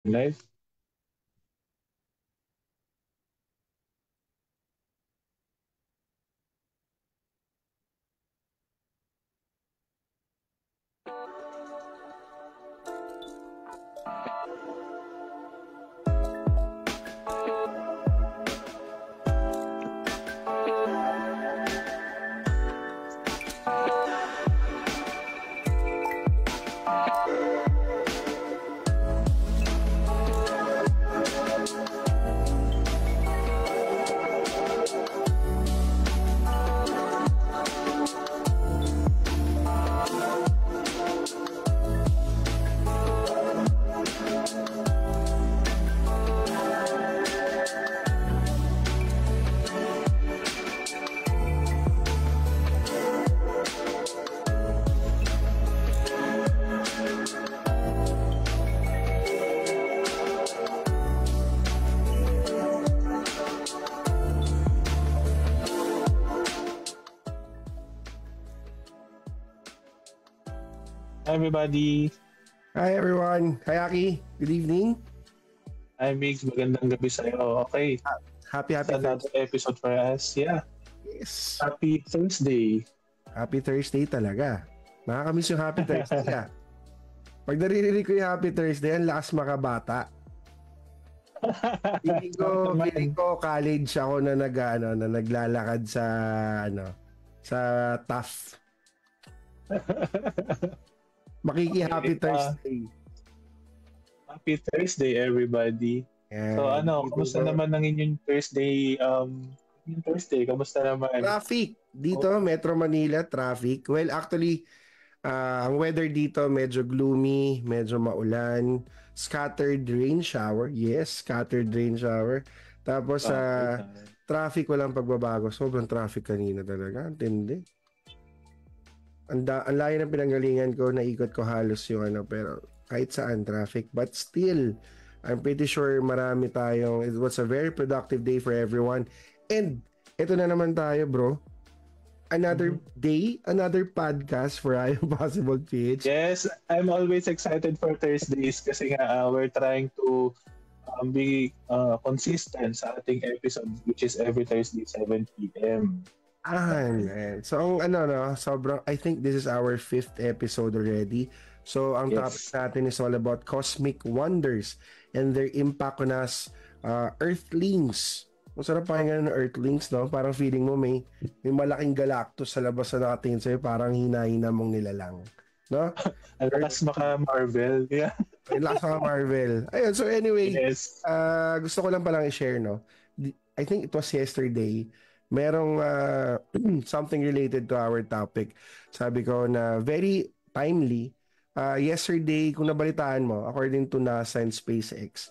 Live. Hi everybody. Hi everyone. Hi Aki. Good evening. Hi Migs, magandang gabi sa'yo. Okay, Happy it's another Thursday. episode for us. Yeah, Yes. happy Thursday. Happy Thursday talaga. Nakakamiss yung Happy Thursday ah. Pag naririnig ko yung Happy Thursday, ang lakas makabata. Feeling ko, Bakit feeling naman? ko college ako na na naglalakad sa ano, sa TAF. Makiki-Happy Okay, Thursday. happy Thursday everybody. So Yan. kamusta naman ang inyong Thursday? Yung Thursday, kamusta naman? Traffic. Oh, Dito, Metro Manila, traffic. Well, actually, ang weather dito medyo gloomy, medyo maulan, scattered rain shower. Yes, scattered rain shower. Tapos sa bakit naman? traffic walang pagbabago. Sobrang traffic kanina talaga. Ang tindi. Ang layo ng pinanggalingan ko, naikot ko halos yung ano, pero kahit saan traffic. But still, I'm pretty sure marami tayong, it was a very productive day for everyone. And ito na naman tayo, bro. Another Mhm. day, another podcast for I Am Possible PH. Yes, I'm always excited for Thursdays kasi nga we're trying to be consistent sa ating episode which is every Thursday 7 p.m. Man. So, ang ano, no, sobrang, I think this is our fifth episode already. So, ang topic Yes. natin is all about cosmic wonders and their impact on us, Earthlings. Ang sarap pakinggan ng Earthlings, no? Parang feeling mo may malaking galactus sa labas na nakatingin sa'yo, parang hina-hina mong nilalang. No? Ang Earth, lakas maka-Marvel. Yeah. may lakas ka Marvel. Ayun, so anyway, Yes. gusto ko lang palang i-share, no? I think it was yesterday, merong something related to our topic. Sabi ko na very timely. Yesterday, kung nabalitaan mo, according to NASA and SpaceX,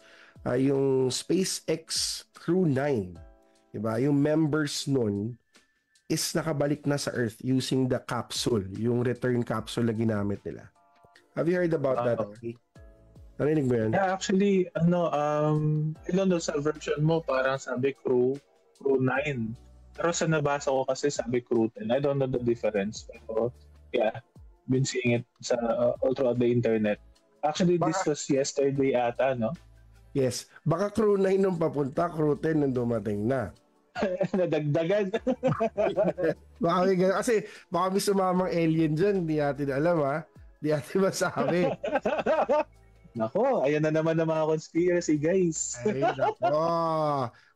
yung SpaceX Crew 9, diba? Yung members nun is nakabalik na sa Earth using the capsule, yung return capsule na ginamit nila. Have you heard about that, Wow. Aki? Narinig mo yun? Yeah, actually, I don't know, sa version mo, parang sabi crew 9. Pero sa nabasa ko kasi sabi crew 10. I don't know the difference. Pero, yeah, been seeing it all throughout the internet. Actually, this Baka, was yesterday ata, no? yes. Baka crew 9 nung papunta, crew 10 nung dumating na. Nadagdagan. Baka may ganun. Kasi baka may sumamang alien dyan, di natin alam ha. Di natin masabi. Nako, ayan na naman ang mga conspiracy, guys. Ay, nako.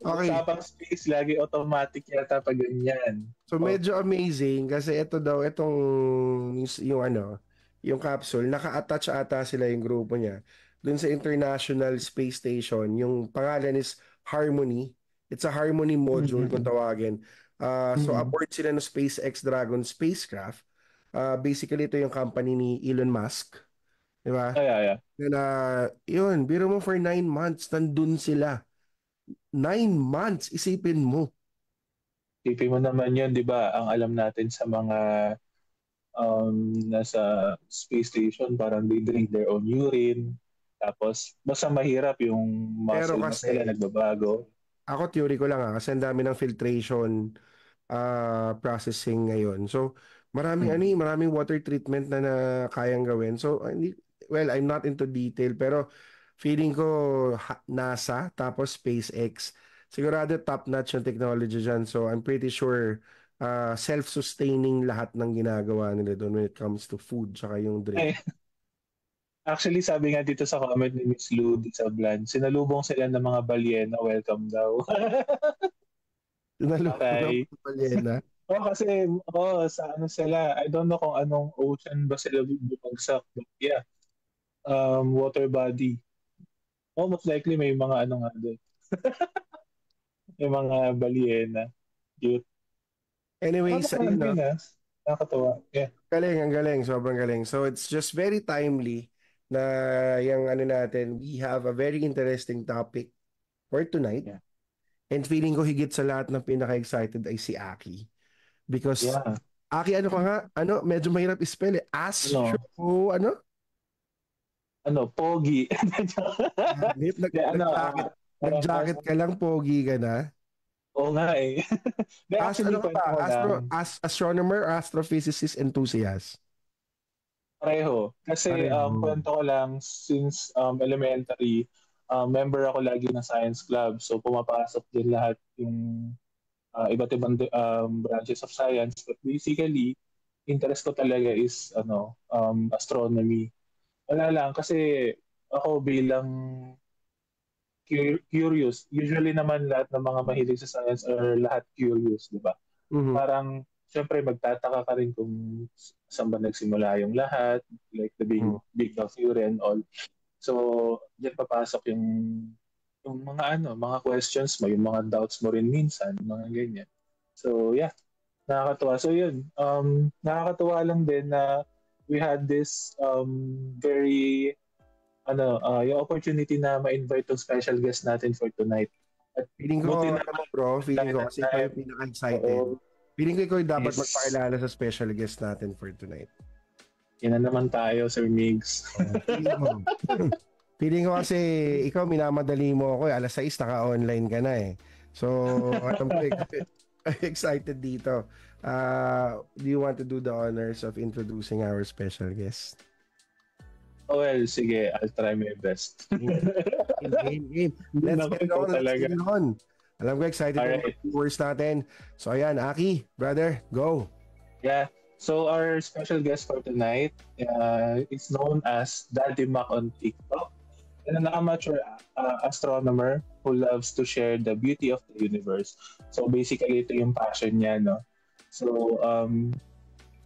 Okay. Usapang space, lagi automatic yata pag ganyan. So Oh. medyo amazing kasi ito daw, yung ano, yung capsule, naka-attach ata sila yung grupo niya dun sa International Space Station. Yung pangalan is Harmony. It's a Harmony module kung Mm-mm. tawagin. So Mm-mm. aboard sila ng SpaceX Dragon spacecraft. Basically, ito yung company ni Elon Musk. Di ba? Ay, ay, ay. Na, yun, biro mo for 9 months, nandun sila. 9 months, isipin mo. Tipin mo naman yun, di ba? Ang alam natin sa mga nasa space station, parang they drink their own urine. Tapos, basta mahirap yung Pero muscle mass nila kasi, nagbabago. ako theory ko lang kasi ang dami ng filtration processing ngayon. So, Mm. maraming water treatment na kayang gawin. So, hindi, well, I'm not into detail, pero Feeling ko NASA, tapos SpaceX. Sigurado top-notch yung technology dyan. So I'm pretty sure self-sustaining lahat ng ginagawa nila doon when it comes to food tsaka yung drink. Ay, actually, sabi nga dito sa comment ni Miss Ludi sa Blan, sinalubong sila ng mga balyena, welcome daw. Okay. Balyena. Kasi, sa ano sila, I don't know kung anong ocean ba sila bumagsak. But yeah, water body. Most likely may mga ano nga doon. May mga balyena. Cute. Anyways, ayun na. Nakakatawa. Yeah. Galing, ang galing. Sobrang galing. So it's just very timely na yung ano natin, we have a very interesting topic for tonight. Yeah. And feeling ko higit sa lahat ng pinaka-excited ay si Aki. Because, Yeah. Aki, ano ka nga? Ano? Medyo mahirap i-spell eh. Astro, ano? Ano, pogi. Nag-jacket ka lang, pogi ka na. Oo nga eh. Ano ka ba? Astronomer, astrophysicist, enthusiast? Pareho. Kasi kwento ko lang, since elementary, member ako lagi ng science club. So pumapasok din lahat yung iba't ibang branches of science. But basically, interest ko talaga is astronomy. Wala lang, kasi ako bilang curious. Usually naman lahat ng mga mahilig sa science are lahat curious, di ba? Mm-hmm. Parang, syempre magtataka ka rin kung saan ba nagsimula yung lahat, like the Big Bang Theory and all. So, diyan papasok yung mga questions mo, yung mga doubts mo rin minsan, mga ganyan. So, yeah, nakakatuwa. So, yun, nakakatuwa lang din na we had this very yung opportunity na ma-invite tong special guest natin for tonight. At feeling ko, feeling ko kasi ikaw yung pinaka-excited. Feeling ko ikaw yung dapat magpakilala sa special guest natin for tonight. Yan na naman tayo, Sir Migs. Feeling ko kasi ikaw minamadali mo ako. Alas 6 naka-online ka na eh. So, I'm excited dito. Do you want to do the honors of introducing our special guest? Well, sige, I'll try my best. Game. Let's get on. Alam ko, excited yung viewers natin. So, ayan, Aki, brother, go. Yeah. So, our special guest for tonight is known as Daddy Mac on TikTok. And an amateur astronomer who loves to share the beauty of the universe. So, basically, ito yung passion niya, no? So,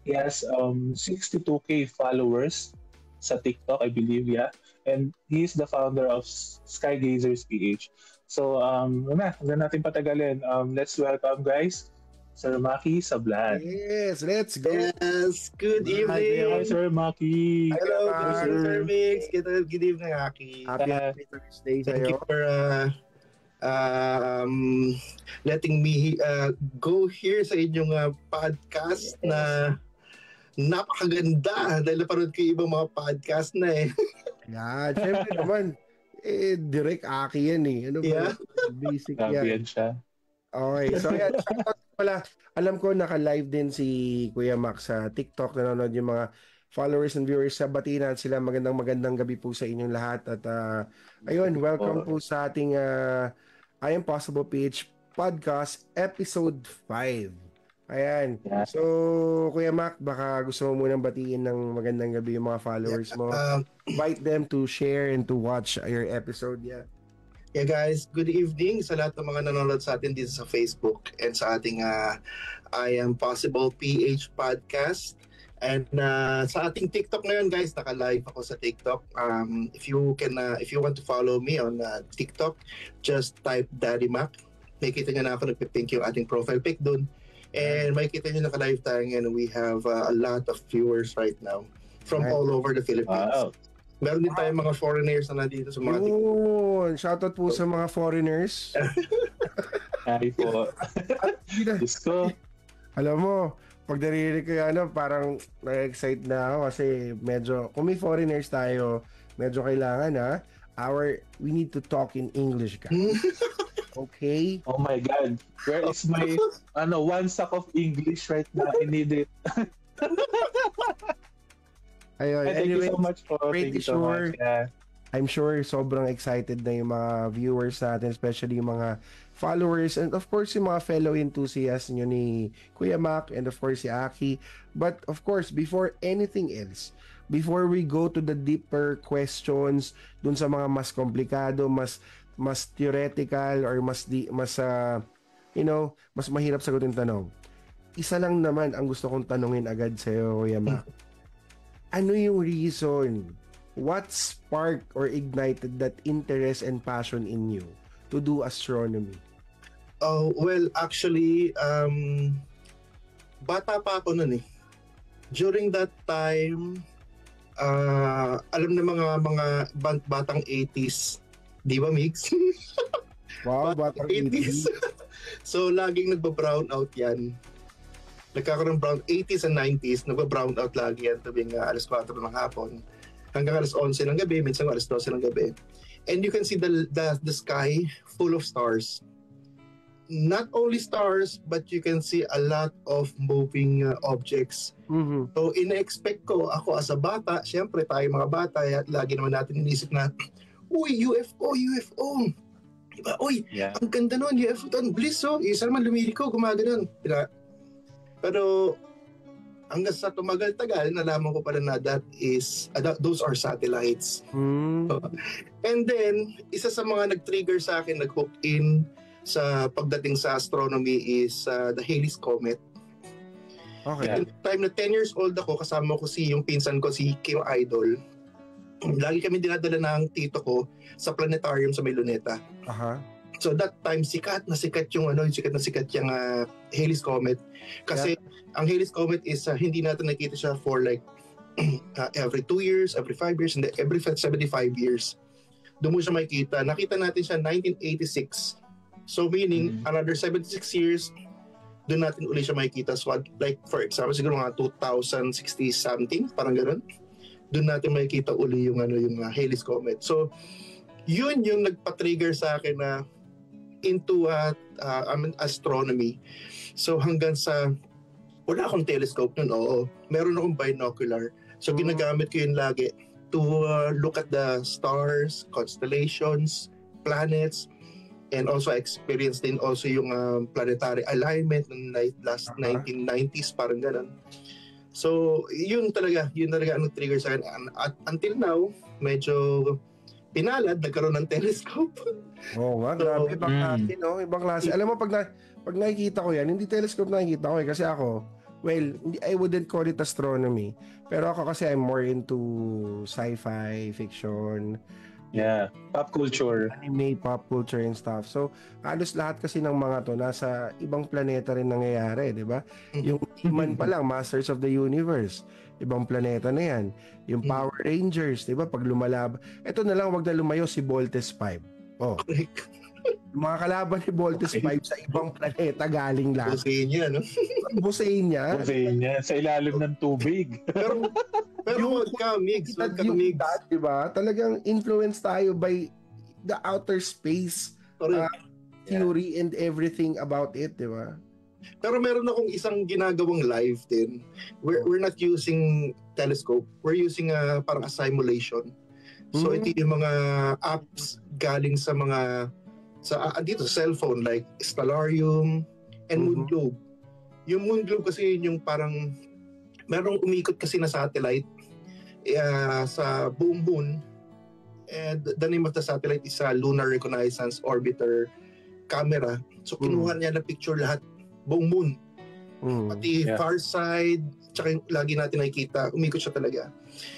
he has 62K followers sa TikTok, I believe, yeah. And he's the founder of Skygazers PH. So, huwag natin patagalin. Let's welcome, guys, Sir Maki Sablan. Yes, let's go. Yes, good evening. Hi, Sir Maki. Hello, Sir Mix. Good evening, Aki. Happy Thursday sa'yo. Thank you for letting me go here sa inyong podcast na napakaganda dahil napanood ko yung ibang mga podcast na eh. Yeah, syempre naman. Direct Aki yan eh. Ano ba? Yeah. Basic yan siya. Okay, so yan. Pala, alam ko naka-live din si Kuya Mac sa TikTok. Nanonood yung mga followers and viewers sa Batinan sila. Magandang gabi po sa inyong lahat. At ayun, welcome po sa ating I Am Possible PH Podcast Episode 5. Ayan. Yeah. So, Kuya Mac, baka gusto mo munang batiin ng magandang gabi yung mga followers mo. Invite them to share and to watch your episode. Yeah. Yeah, guys. Good evening sa lahat ng mga nanonood sa atin dito sa Facebook and sa ating I Am Possible PH Podcast. And sa ating TikTok ngayon, guys, naka-live ako sa TikTok. If you want to follow me on TikTok, just type Daddy Mac. Makikita nyo na ako nagpipink yung ating profile pic dun. And makikita nyo naka-live tayo ngayon. We have a lot of viewers right now from all over the Philippines. Wow. Meron din tayong mga foreigners na nandito sa mga Yun! Shoutout po sa mga foreigners. Hi po. Diyos ko. Alam mo, pag narinig ko yan, parang na-excite na ako kasi medyo, kung may foreigners tayo, medyo kailangan we need to talk in English, guys. Okay? Oh my God. Where is my one sack of English right now? I need it. Ayun, thank you so much po. pretty sure. Yeah. I'm sure sobrang excited na yung mga viewers natin, especially yung mga followers, and of course yung mga fellow enthusiasts nyo ni Kuya Mac, and of course si Aki. But of course, before anything else, before we go to the deeper questions dun sa mga mas komplikado, mas theoretical, or mas mahirap sagutin tanong, isa lang naman ang gusto kong tanungin agad sa'yo, Kuya Mac. Ano yung reason? What sparked or ignited that interest and passion in you to do astronomy? Oh, well, actually, bata pa ako nun eh. During that time, alam na mga batang 80s, di ba, Mix? Wow, batang 80s. So, laging nagba-brown out yan. Nagkakaroon brown 80s and 90s, nagba-brown out lagi yan tuwing alas 4 ng hapon. Hanggang alas 11 ng gabi, minsan alas 12 ng gabi. And you can see the sky full of stars. Not only stars, but you can see a lot of moving objects. Mm-hmm. So, ina-expect ko, ako as a bata, syempre tayo mga bata, lagi naman natin inisip na, uy, UFO, UFO. Diba? Uy, ang ganda nun, UFO, ang bliss, oh. Isa naman lumiliko, gumaganon. Diba? Pero, hanggang sa tumagal-tagal, nalaman ko pala na those are satellites. And then, isa sa mga nag-trigger sa akin, nag-hook in sa pagdating sa astronomy is the Halley's Comet. Okay. At the time na 10 years old ako, kasama ko yung pinsan ko, si Kim Idol. Lagi kami dinadala ng tito ko sa planetarium sa may Luneta. So that time, sikat na sikat yung Halley's Comet. Kasi ang Halley's Comet is hindi natin nakita siya for like every 2 years, every 5 years, and every 75 years. Doon mo siya makikita. Nakita natin siya 1986. So meaning, another 76 years, doon natin uli siya makikita. So like for example, siguro mga 2060 something, parang gano'n. Doon natin makikita uli yung Halley's Comet. So yun yung nagpa-trigger sa akin na into astronomy. So hanggang sa wala akong telescope nun, oo. Meron akong binocular. So ginagamit ko yun lagi to look at the stars, constellations, planets, and also experience din also yung planetary alignment ng last 1990s, parang ganun. So yun talaga ang trigger sa akin. At until now, medyo pinalad, nagkaroon ng telescope. Oo nga, grabe. Ibang klase, no? Ibang klase. Alam mo, pag nakikita ko yan, hindi telescope nakikita ko eh. Kasi ako, well, I wouldn't call it astronomy. Pero ako kasi I'm more into sci-fi, fiction. Yeah, pop culture. Anime, pop culture and stuff. So, halos lahat kasi ng mga to, nasa ibang planeta rin nangyayari, di ba? Yung He-Man pa lang, Masters of the Universe. Ibang planeta na yan. Yung Power Rangers, di ba? Pag lumalab, eto na lang, wag na lumayo si Voltes 5. Oh. Yung mga kalaban ni Voltes 5 sa ibang planeta galing lang. Busenya, no? Busenya. Sa ilalim ng tubig. Pero wag ka mix. Diba? Talagang influenced tayo by the outer space theory and everything about it, diba? Pero meron akong isang ginagawang live din. We're not using telescope. We're using parang a simulation. So ito yung mga apps galing sa mga dito cellphone like Stellarium and Moonglobe. Yung Moonglobe kasi yung parang merong umikot kasi na satellite sa buong moon, and the name of the satellite is Lunar Reconnaissance Orbiter Camera. So kinuha niya na picture lahat buong moon, pati far side, tsaka yung lagi natin nakikita, umikot siya talaga.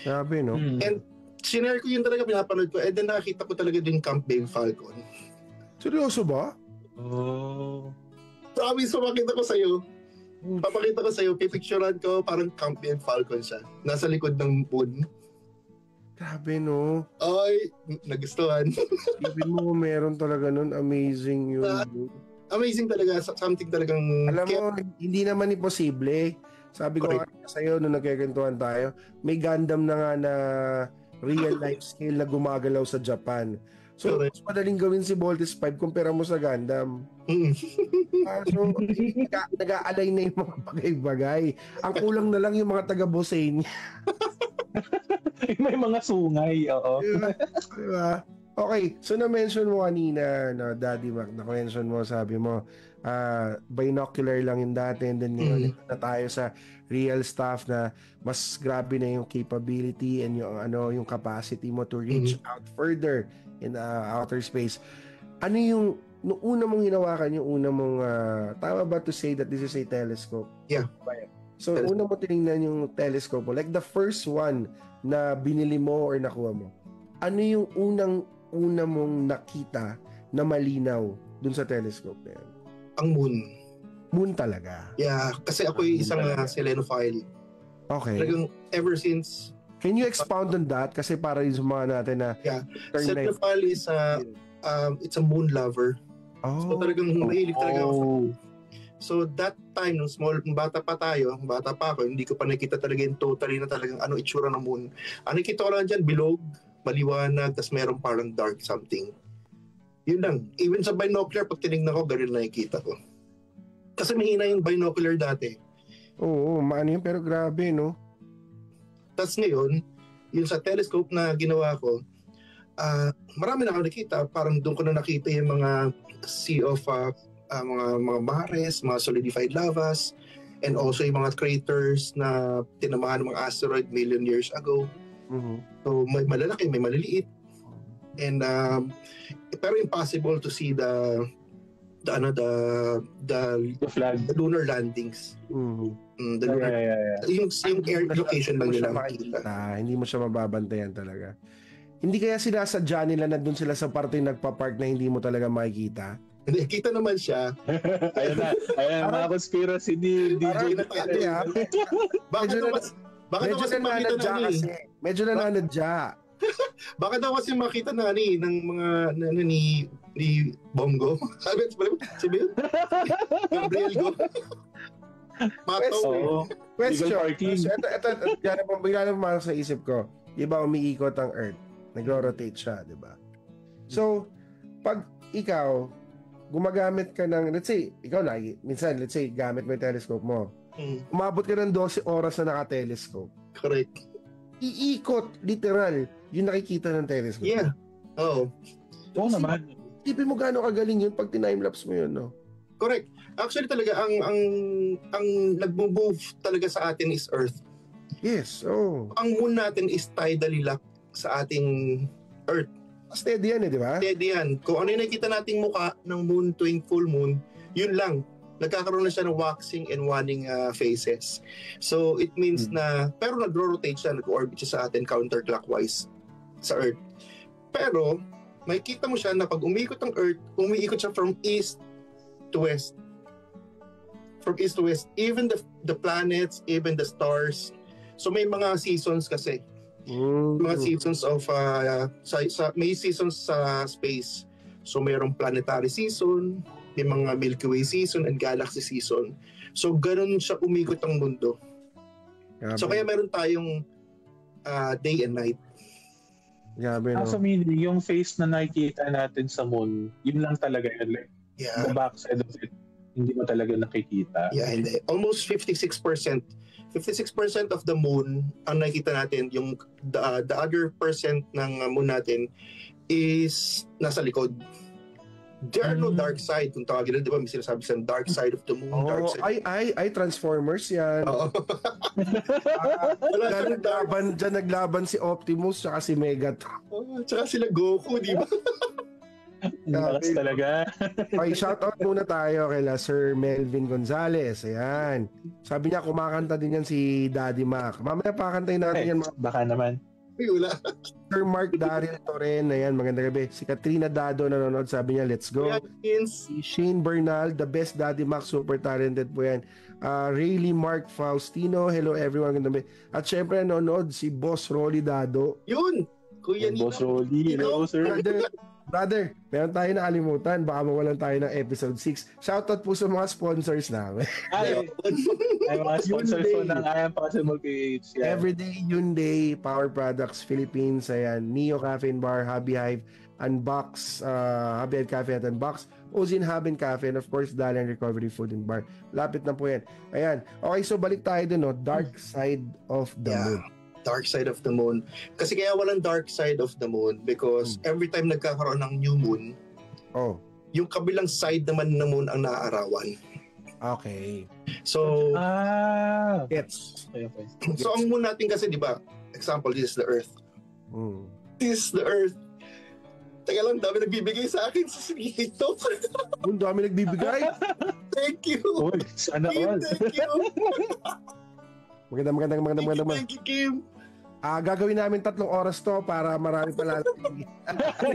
Grabe, no? And sinare ko yun talaga, pinapanood ko, and then nakakita ko talaga din Camp Bale Falcon. Seryoso ba? Oh. Promise, makita ko sa'yo. Papakita ko sa'yo, pipicturean ko, parang Camp Bale Falcon siya. Nasa likod ng moon. Grabe, no? Ay, nagustuhan. Ibig mo meron talaga nun, amazing yun. Amazing talaga, something talagang... Alam mo, hindi naman imposible. Sabi ko sa'yo, nung nagkikentuhan tayo, may Gundam na nga na real life scale na gumagalaw sa Japan. So, mas madaling gawin si Voltes 5 kumpara mo sa Gundam. So, nag-aalay na yung mga bagay-bagay. Ang kulang na lang yung mga taga-Bosenia. May mga sungay, oo. Diba? Okay, so na-mention mo kanina, no, Daddy Mac, na-mention mo, sabi mo, binocular lang yung dati, and then ngayon na tayo sa real stuff na mas grabe na yung capability and yung capacity mo to reach out further in outer space. Ano yung nung una mong hinawakan, yung una mong tama ba to say that this is a telescope? Yeah. So una mo tinignan yung telescope mo, like the first one na binili mo or nakuha mo. Ano yung una mong nakita na malinaw dun sa telescope na yan? Ang moon. Moon talaga? Yeah, kasi ako yung isang selenophile. Okay. Talagang ever since... Can you expound on that? Kasi para yung mga natin na... Yeah. Selenophile is it's a moon lover. Oh. So talagang mahilig talaga ako. So that time, nung bata pa ako, hindi ko pa nakita talaga yung totally na talagang ano itsura ng moon. Ang nakita ko lang dyan, bilog, maliwanag, tas meron parang dark something. Yun lang. Even sa binocular, pag tinignan ko, ganun nakikita ko. Kasi mahina yung binocular dati. Oo, maano yun, pero grabe, no? Tas ngayon, yung sa telescope na ginawa ko, marami na ako nakita. Parang doon ko na nakita yung mga sea of mga mares, mga solidified lavas, and also yung mga craters na tinamaan ng mga asteroid million years ago. So may malalaki, may maliliit. And pero impossible to see the flag, the lunar landings. The lunar, yung air location lang nila makikita. Hindi mo siya mababantayan talaga. Hindi kaya sinasadya nila na doon sila sa parte nagpa-park na hindi mo talaga makikita? Hindi, kita naman siya. Ayan mga conspiracy ni DJ na tayo. Baka daw kasi makita na medyo nananadya. Baka daw kasi makita na ng mga ni Bongo. Sabi yun? Gabriel Go. Question. Ito, bigla na pumasok sa isip ko. Diba umiikot ang Earth? Nagro-rotate siya, diba? So, pag ikaw, gumagamit ka ng, let's say, ikaw na, minsan, let's say, gamit mo yung telescope mo. Umabot ka ng 12 oras na naka-telescope. Correct. Iikot, literal, yung nakikita ng telescope. Yeah. Oo naman. Tipin mo gaano kagaling yun pag time-lapse mo yun, no? Correct. Actually talaga, ang nag-move talaga sa atin is Earth. Yes, oh. Ang moon natin is tidally locked sa ating Earth. Steady yan di ba? Steady yan. Kung ano yung nakikita nating muka ng moon tuwing full moon, yun lang. Nagkakaroon na siya ng waxing and waning phases. So it means na, pero nag-rotate siya, nag-orbit siya sa atin counterclockwise sa Earth. Pero, makikita mo siya na pag umiikot ang Earth, umiikot siya from east to west. From east to west. Even the planets, even the stars. So may mga seasons kasi. Mga seasons of may seasons sa space. So mayroong planetary season, may mga Milky Way season and galaxy season. So ganun siya umikot ang mundo. So kaya meron tayong day and night. Grabe, no? So meaning, yung face na nakikita natin sa moon, yun lang talaga yun. Like, the backside of it, hindi mo talaga nakikita. Yeah, hindi. Almost 56%. 56% of the moon ang nakikita natin, yung the other percent ng moon natin is nasa likod. There are no dark side. Kung tawagin na, di ba, may sinasabi sa dark side of the moon. Dark side. Ay, Transformers yan. Oo. Diyan naglaban si Optimus at si Megatron. Tsaka sila Goku, di ba? Lakas talaga. Okay, shoutout muna tayo kay Sir Melvin Gonzalez. Ayan. Sabi niya, kumakanta din yan si Daddy Mac. Mamaya pakantayin natin yan. Baka naman. Wala. Sir Mark Daryl Torren. Ayan, magandang gabi. Si Katrina Dado nanonood. Sabi niya, let's go. Si Shane Bernal, the best Daddy Mac. Super talented po yan. Rayleigh Mark Faustino. Hello everyone. Magandang gabi. At syempre nanonood si Boss Rolly Dado. Yun! Kuya Nino. Boss Rolly. Hello, sir. Brother, meron tayo nakalimutan. Baka mawalan tayo ng episode 6. Shoutout po sa mga sponsors namin. Ay, mga sponsors po ng I Am Possible PH. Yeah. Everyday Hyundai, Power Products, Philippines, ayan, Neo Cafe and Bar, Hobby Hive, Unbox, Hobby Hive Cafe at Unbox, Ozin Hub and Cafe, and of course, Dalian Recovery Food and Bar. Lapit na po yan. Ayan. Okay, so balik tayo dun, no? Dark Side of the Moon. Dark side of the moon. Kasi kaya walang dark side of the moon because every time nagkakaroon ng new moon, yung kabilang side naman ng moon ang naaarawan. Okay. So, Gets. So ang moon natin kasi, di ba, example, this is the Earth. This is the Earth. Teka lang, dami nagbibigay sa akin sa sigito. Dami nagbibigay? Thank you. Uy, sana all. Thank you. Magandang. Thank you, Kim. Gagawin namin 3 oras to para marami pala.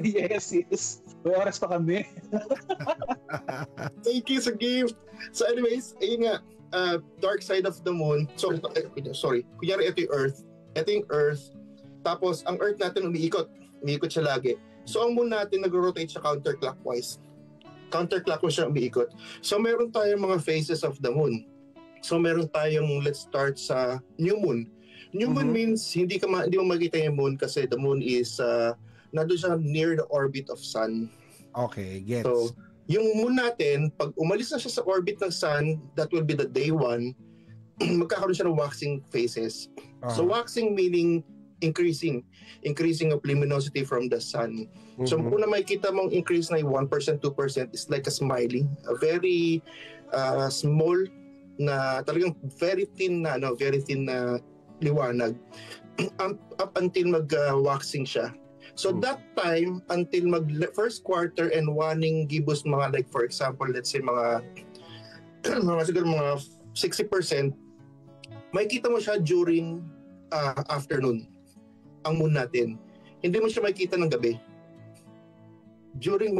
Yes. May oras pa kami. Thank you sa gift. So anyways, ayun nga, dark side of the moon. So, sorry. Kunyari, ito yung Earth. Ito yung Earth. Tapos, ang Earth natin umiikot. Umiikot siya lagi. So, ang moon natin nag-rotate siya counterclockwise. Counterclockwise siya umiikot. So, meron tayong mga phases of the moon. So, meron tayong, let's start sa new moon. New moon means hindi mo makita yung moon kasi the moon is nandun siya near the orbit of sun. Okay, gets. So, yung moon natin, pag umalis na siya sa orbit ng sun, that will be the day 1, magkakaroon siya ng waxing phases. So, waxing meaning increasing of luminosity from the sun. So, kung na makikita mong increase na 1%, 2%, is like a smiley. A very small na, talagang very thin na liwanag up until mag-waxing siya. So that time, until first quarter and waning gibos mga like for example, let's say mga siguro mga 60%, makikita mo siya during afternoon, ang moon natin. Hindi mo siya makikita ng gabi. During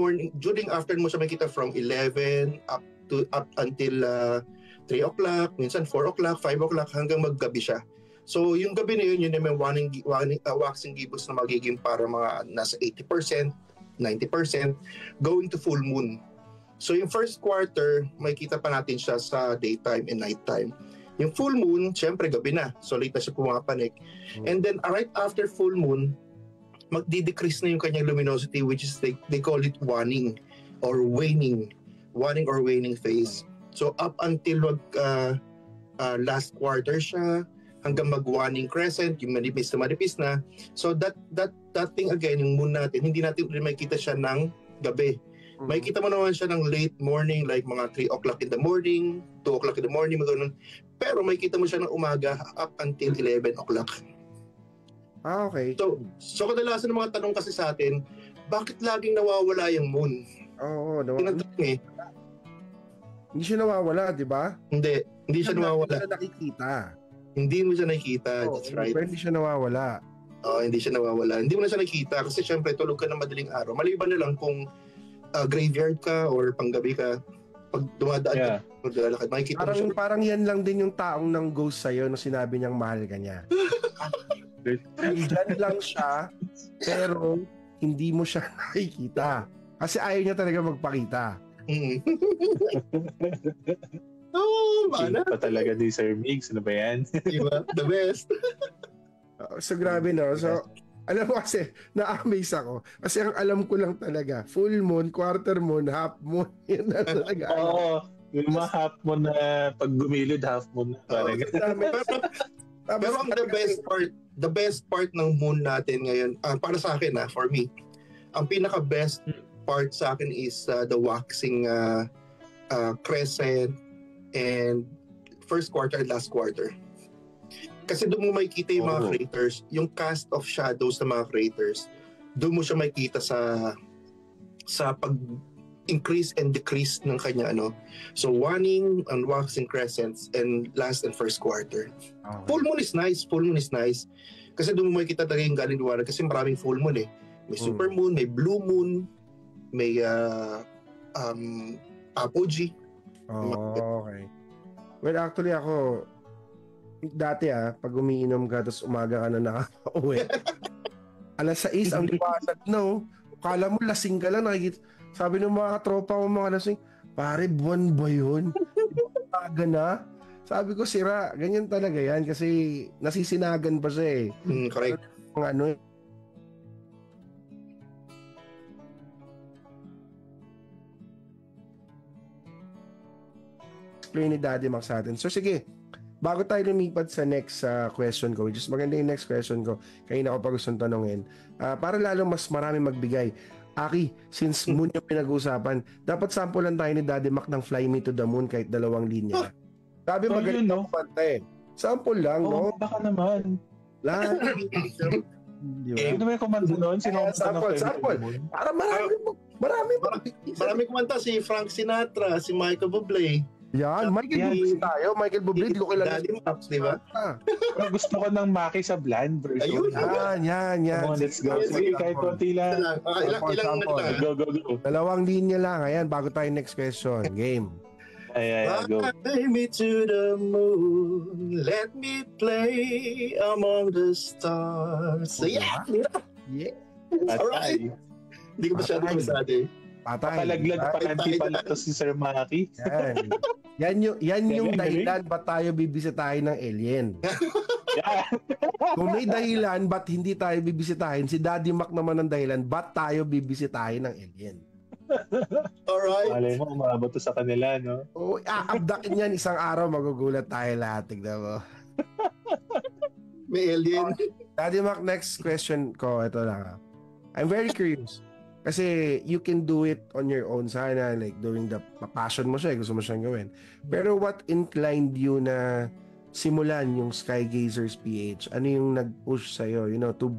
afternoon mo siya makikita from 11 up until 3 o'clock, minsan 4 o'clock, 5 o'clock, hanggang maggabi siya. So, yung gabi na yun may waxing gibbous na magiging para mga nasa 80%, 90%, going to full moon. So, yung first quarter, makikita pa natin siya sa daytime and nighttime. Yung full moon, syempre gabi na. So, late na siya pumapanik. And then, right after full moon, magdi-decrease na yung kanyang luminosity, which is they call it waning or waning. Waning or waning phase. So, up until last quarter siya, hanggang mag-waning crescent, yung manipis na. So that thing again, yung moon natin, hindi natin makikita siya ng gabi. Makikita mo naman siya ng late morning, like mga 3 o'clock in the morning, 2 o'clock in the morning, ganun. Pero makikita mo siya ng umaga up until 11 o'clock. Okay. So kadalasan ng mga tanong kasi sa atin, bakit laging nawawala yung moon? Oo, Tinatanong Hindi siya nawawala, di ba? Hindi siya nawawala. Hindi siya nakikita. Hindi mo siya nakikita, that's right. Hindi siya nawawala. Hindi siya nawawala. Hindi mo na siya nakikita kasi syempre tulog ka ng madaling araw. Maliban na lang kung graveyard ka or panggabi ka, pag dumadaan ka, maglalakad, makikita mo siya. Parang yan lang din yung taong nang ghost sa'yo na sinabi niyang mahal ka niya. Diyan lang siya, pero hindi mo siya nakikita. Kasi ayaw niya talaga magpakita. Mana? Pa talaga di Sir Migs. Ano ba yan? Diba? The best. So grabe no. So alam mo kasi na-amaze ako. Kasi ang alam ko lang talaga, full moon, quarter moon, half moon. Yun na talaga. Oo. Yung mga half moon na pag gumilid, half moon. Pero ang the best part ng moon natin ngayon, para sa akin for me, ang pinaka-best part sa akin is the waxing crescent and first quarter and last quarter. Kasi doon mo makikita yung mga craters, yung cast of shadows ng mga craters. Doon mo siya makikita sa pag-increase and decrease ng kanya So waning and waxing crescents and last and first quarter. Full moon is nice. Kasi doon mo makikita talaga yung galing liwanag kasi maraming full moon eh. May super moon, may blue moon, may apogee. Okay. Well, actually ako, dati pag umiinom ka tapos umaga ka na nakaka-uwi. Alas 6 ang liwanag, no? Kala mo lasing ka lang, nakikita. Sabi ng mga katropa ko mga lasing, pare, buwan ba yun? Umaga na? Sabi ko, sira. Ganyan talaga yan kasi nasisinagan pa siya eh. Correct. Explain ni Daddy Max sa atin. So sige, bago tayo lumipat sa next question ko, which is maganda yung next question ko, kanina ko pa gustong tanongin, para lalo mas marami magbigay. Aki, since moon yung pinag-uusapan, dapat sampulan tayo ni Daddy Mac ng Fly Me to the Moon kahit 2 linya. Sabi magaling no? kumanta eh. Sample lang, no? Baka naman. Lang. Sino may kumanta noon? Sino sample. Para marami kumanta si Frank Sinatra, si Michael Bublé. Yan, Michael Bublé tayo. Michael Bublé, di ko kilala. Daddy Mac, di ba? Gusto ko ng Maki sa bland version. Yan. Come on, let's go. Sige, kahit konti lang. Ilang lang. Go. 2 linya lang. Ayan, bago tayo next question. Game. Ay, go. Fly me to the moon, let me play among the stars. So, yeah. Alright. Hindi ko masyado masabi. Patay. Palaglag palanti pala to si Sir Maki. Yan yung dahilan ba't tayo bibisitahin ng alien. Kung may dahilan ba't hindi tayo bibisitahin, si Daddy Mac naman ang dahilan ba't tayo bibisitahin ng alien. Alright. Malay mo, umabot to sa kanila, no? Oo, aabdakin yan isang araw, magugulat tayo lahat. Tignan mo. May alien. Daddy Mac, next question ko, ito lang. I'm very curious. Kasi you can do it on your own sana, like doing the passion mo siya, gusto mo siyang gawin. Pero what inclined you na simulan yung Skygazers PH? Ano yung nag-push sa'yo, to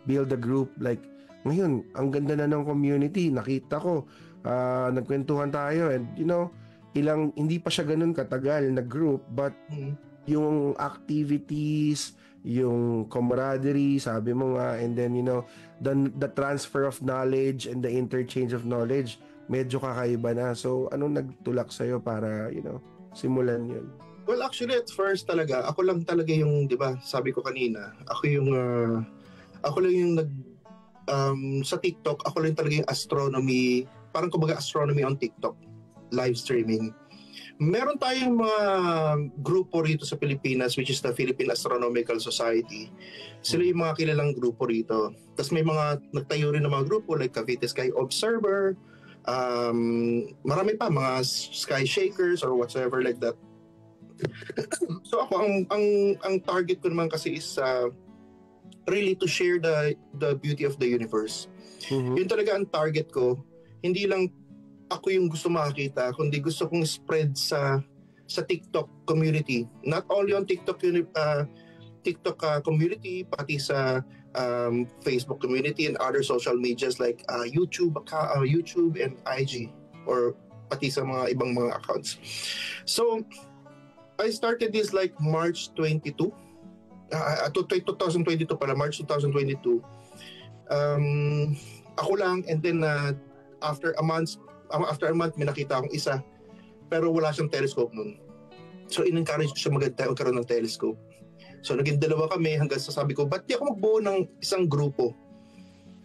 build a group? Like, ngayon, ang ganda na ng community, nakita ko, nagkwentuhan tayo, and hindi pa siya ganun katagal na group, but yung activities, yung camaraderie, sabi mo nga, and then the transfer of knowledge and the interchange of knowledge, medyo kakaiba na. So anong nagtulak sa'yo para simulan yun? Well, actually at first talaga, ako lang talaga yung, di ba, sabi ko kanina, ako lang yung sa TikTok, ako lang talaga yung astronomy, parang kumbaga astronomy on TikTok, live streaming. Meron tayong mga grupo rito sa Pilipinas, which is the Philippine Astronomical Society. Sila yung mga kilalang grupo rito. Tapos may mga nagtayo rin ng mga grupo like Cavite Sky Observer, marami pa, mga Sky Shakers or whatsoever like that. So ako, ang target ko naman kasi is really to share the beauty of the universe. Yun talaga ang target ko. Hindi lang ako yung gusto makakita, kundi gusto kong spread sa TikTok community. Not only on TikTok community, pati sa Facebook community and other social medias like YouTube and IG, or pati sa mga ibang mga accounts. So, I started this like March 22. 2022 pala, March 2022. Ako lang, and then after a month may nakita akong isa, pero wala siyang telescope nun. So in-encourage ko siya magkaroon ng telescope. So naging 2 kami hanggang sa sabi ko, ba't di ako magbuo ng isang grupo?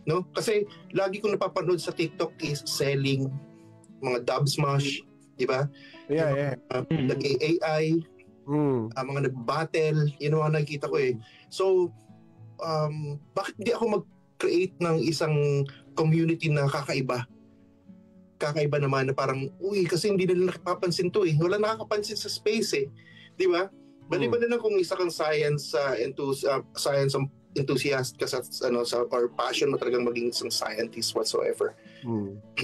No? Kasi lagi kong napapanood sa TikTok is selling mga dub smash, di ba? Yeah. Nag-AI, mga nag-battle, yun ang nakikita ko eh. So, bakit di ako mag-create ng isang community na kakaiba naman na parang, kasi hindi nila nakapapansin to eh. Wala nakakapansin sa space eh. Di ba? Maliban na lang kung isa kang science enthusiast ka sa or passion mo talagang maging isang scientist whatsoever.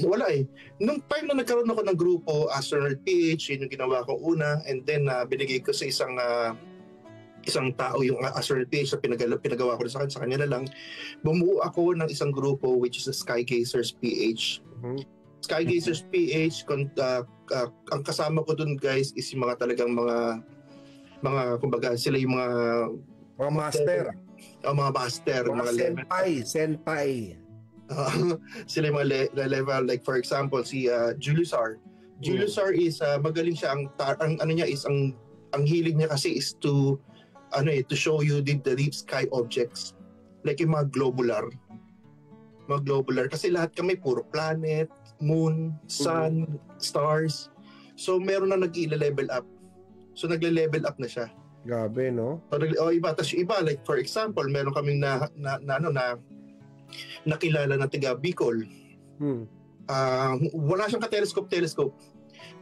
Wala eh. Nung time na nagkaroon ako ng grupo, Astronaut PH, yun yung ginawa kong una, and then binigay ko sa isang tao yung Astronaut PH na pinagawa ko sa kanya na lang. Bumuo ako ng isang grupo which is the Skygazers PH. Skygazers PH, ang kasama ko dun guys is yung mga talagang mga kumbaga sila yung mga master. Mga master, mga senpai. Sila yung mga level, like for example si Julius R. Julius R is magaling siya, ang hilig niya kasi is to show you the deep sky objects, like yung mga globular kasi lahat kami puro planet, moon, sun, stars. So meron na nag-i-level up. So nagle-level up na siya. Grabe, no? Iba. Tapos iba, like for example, meron kaming nakilala na taga Bicol. Wala siyang ka-telescope,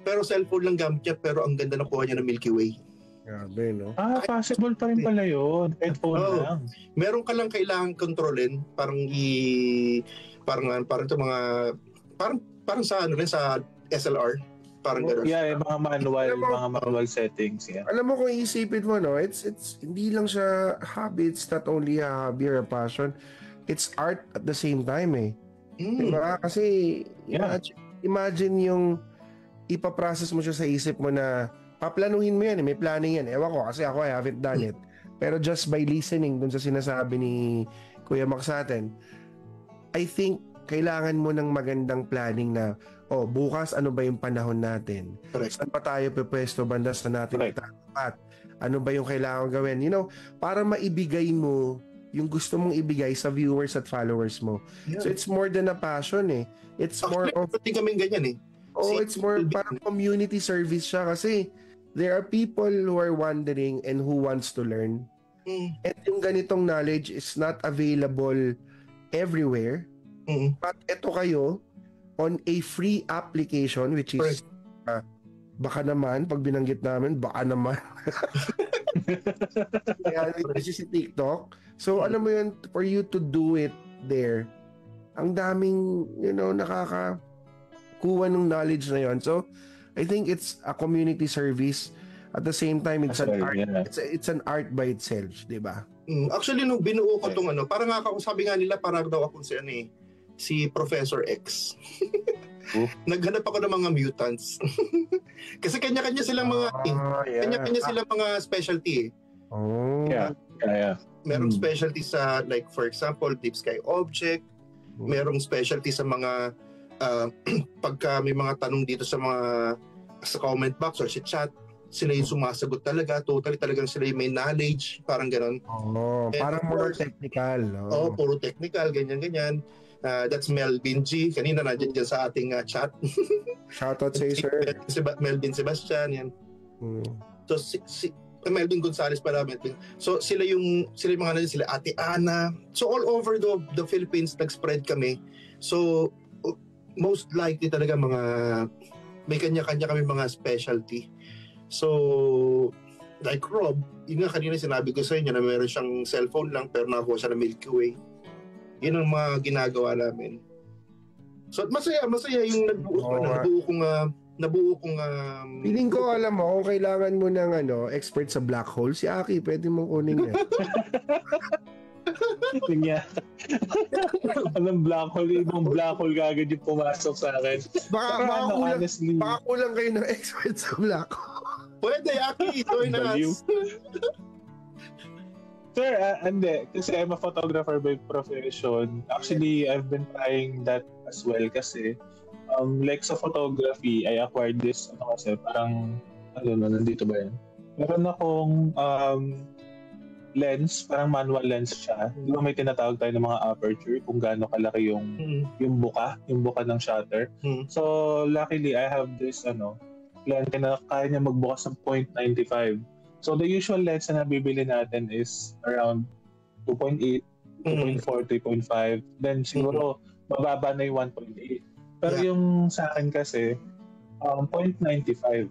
pero cellphone lang gamit niya, pero ang ganda na kuha niya ng Milky Way. Grabe, no? Possible pa rin pala yun. Headphone lang. Meron ka lang kailangan kontrolin, parang ito mga parang sa sa SLR, parang gano'n. Yeah, mga manual settings, yeah. Alam mo kung iisipin mo, no, it's hindi lang siya hobby, it's not only a hobby or a passion, it's art at the same time, eh. Diba? Kasi imagine yung ipaprocess mo siya sa isip mo na paplanuhin mo yan, may planning yan. Ewan ko, kasi ako I haven't done it. Pero just by listening dun sa sinasabi ni Kuya Max sa atin, I think kailangan mo ng magandang planning na, bukas ano ba yung panahon natin? Correct. Saan pa tayo pwesto banda sa natin itatapat? Ano ba yung kailangan gawin? You know, para maibigay mo yung gusto mong ibigay sa viewers at followers mo. Yeah. So it's more than a passion, eh. It's more of... Actually, kaming ganyan, eh. It's more parang community service siya kasi there are people who are wondering and who wants to learn. And yung ganitong knowledge is not available everywhere. But ito kayo on a free application which is baka naman, pag binanggit namin, baka naman. Which is si TikTok. So alam mo yun, for you to do it there, ang daming, nakakakuha ng knowledge na yun. So I think it's a community service. At the same time, it's an art. Yeah. It's an art by itself, di ba? Actually, nung binuo ko tong parang sabi nga nila, parang daw ako si Professor X. Naghanap ako ng mga mutants. Kasi kanya-kanya silang mga kanya-kanya silang mga specialty. Merong specialty sa, like for example, deep sky object. Merong specialty sa mga pagka may mga tanong dito sa comment box or sa chat, sila yung sumasagot talaga, totally talagang sila yung may knowledge, parang gano'n. Parang more technical. Puro technical, ganyan-ganyan. That's Melvin G. Kanina nandiyan dyan sa ating chat. Shoutout sa sir. Melvin Sebastian, yan. So, si Melvin Gonzalez pala. So, sila yung mga sila Ate Ana. So, all over the Philippines, nag-spread kami. So, most likely talaga may kanya-kanya kami mga specialty. So, like Rob, yun nga kanina sinabi ko sa inyo na meron siyang cellphone lang pero nakakuha siya ng Milky Way. Yun ang mga ginagawa namin. So, masaya yung nabuo kong feeling ko, alam mo, kung kailangan mo ng expert sa black hole, si Aki, pwede mong kunin yan. Anong black hole? Ibang black hole kagad yung pumasok sa akin. Baka kulang kayo ng expert sa black hole. Pwede, Aki, join us. Sir, hindi. Kasi I'm a photographer by profession. Actually, I've been trying that as well kasi like sa photography, I acquired this, parang, nandito ba yan? Meron akong lens, parang manual lens siya. Di ba may tinatawag tayo ng mga aperture kung gaano kalaki yung buka ng shutter. So, luckily, I have this, lens na kaya niya magbukas ng 0.95. So, the usual lens na nabibili natin is around 2.8, 2.4, 3.5. Then, siguro, mababa na yung 1.8. Pero yung sa akin kasi, 0.95.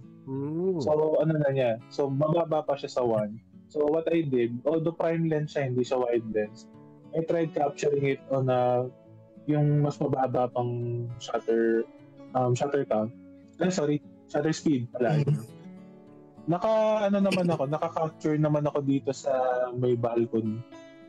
So, na niya? So, mababa pa siya sa 1. So, what I did, although prime lens siya, hindi siya wide lens, I tried capturing it on yung mas mababa pang shutter count. Shutter speed pala. Naka-capture naman ako dito sa may balcony.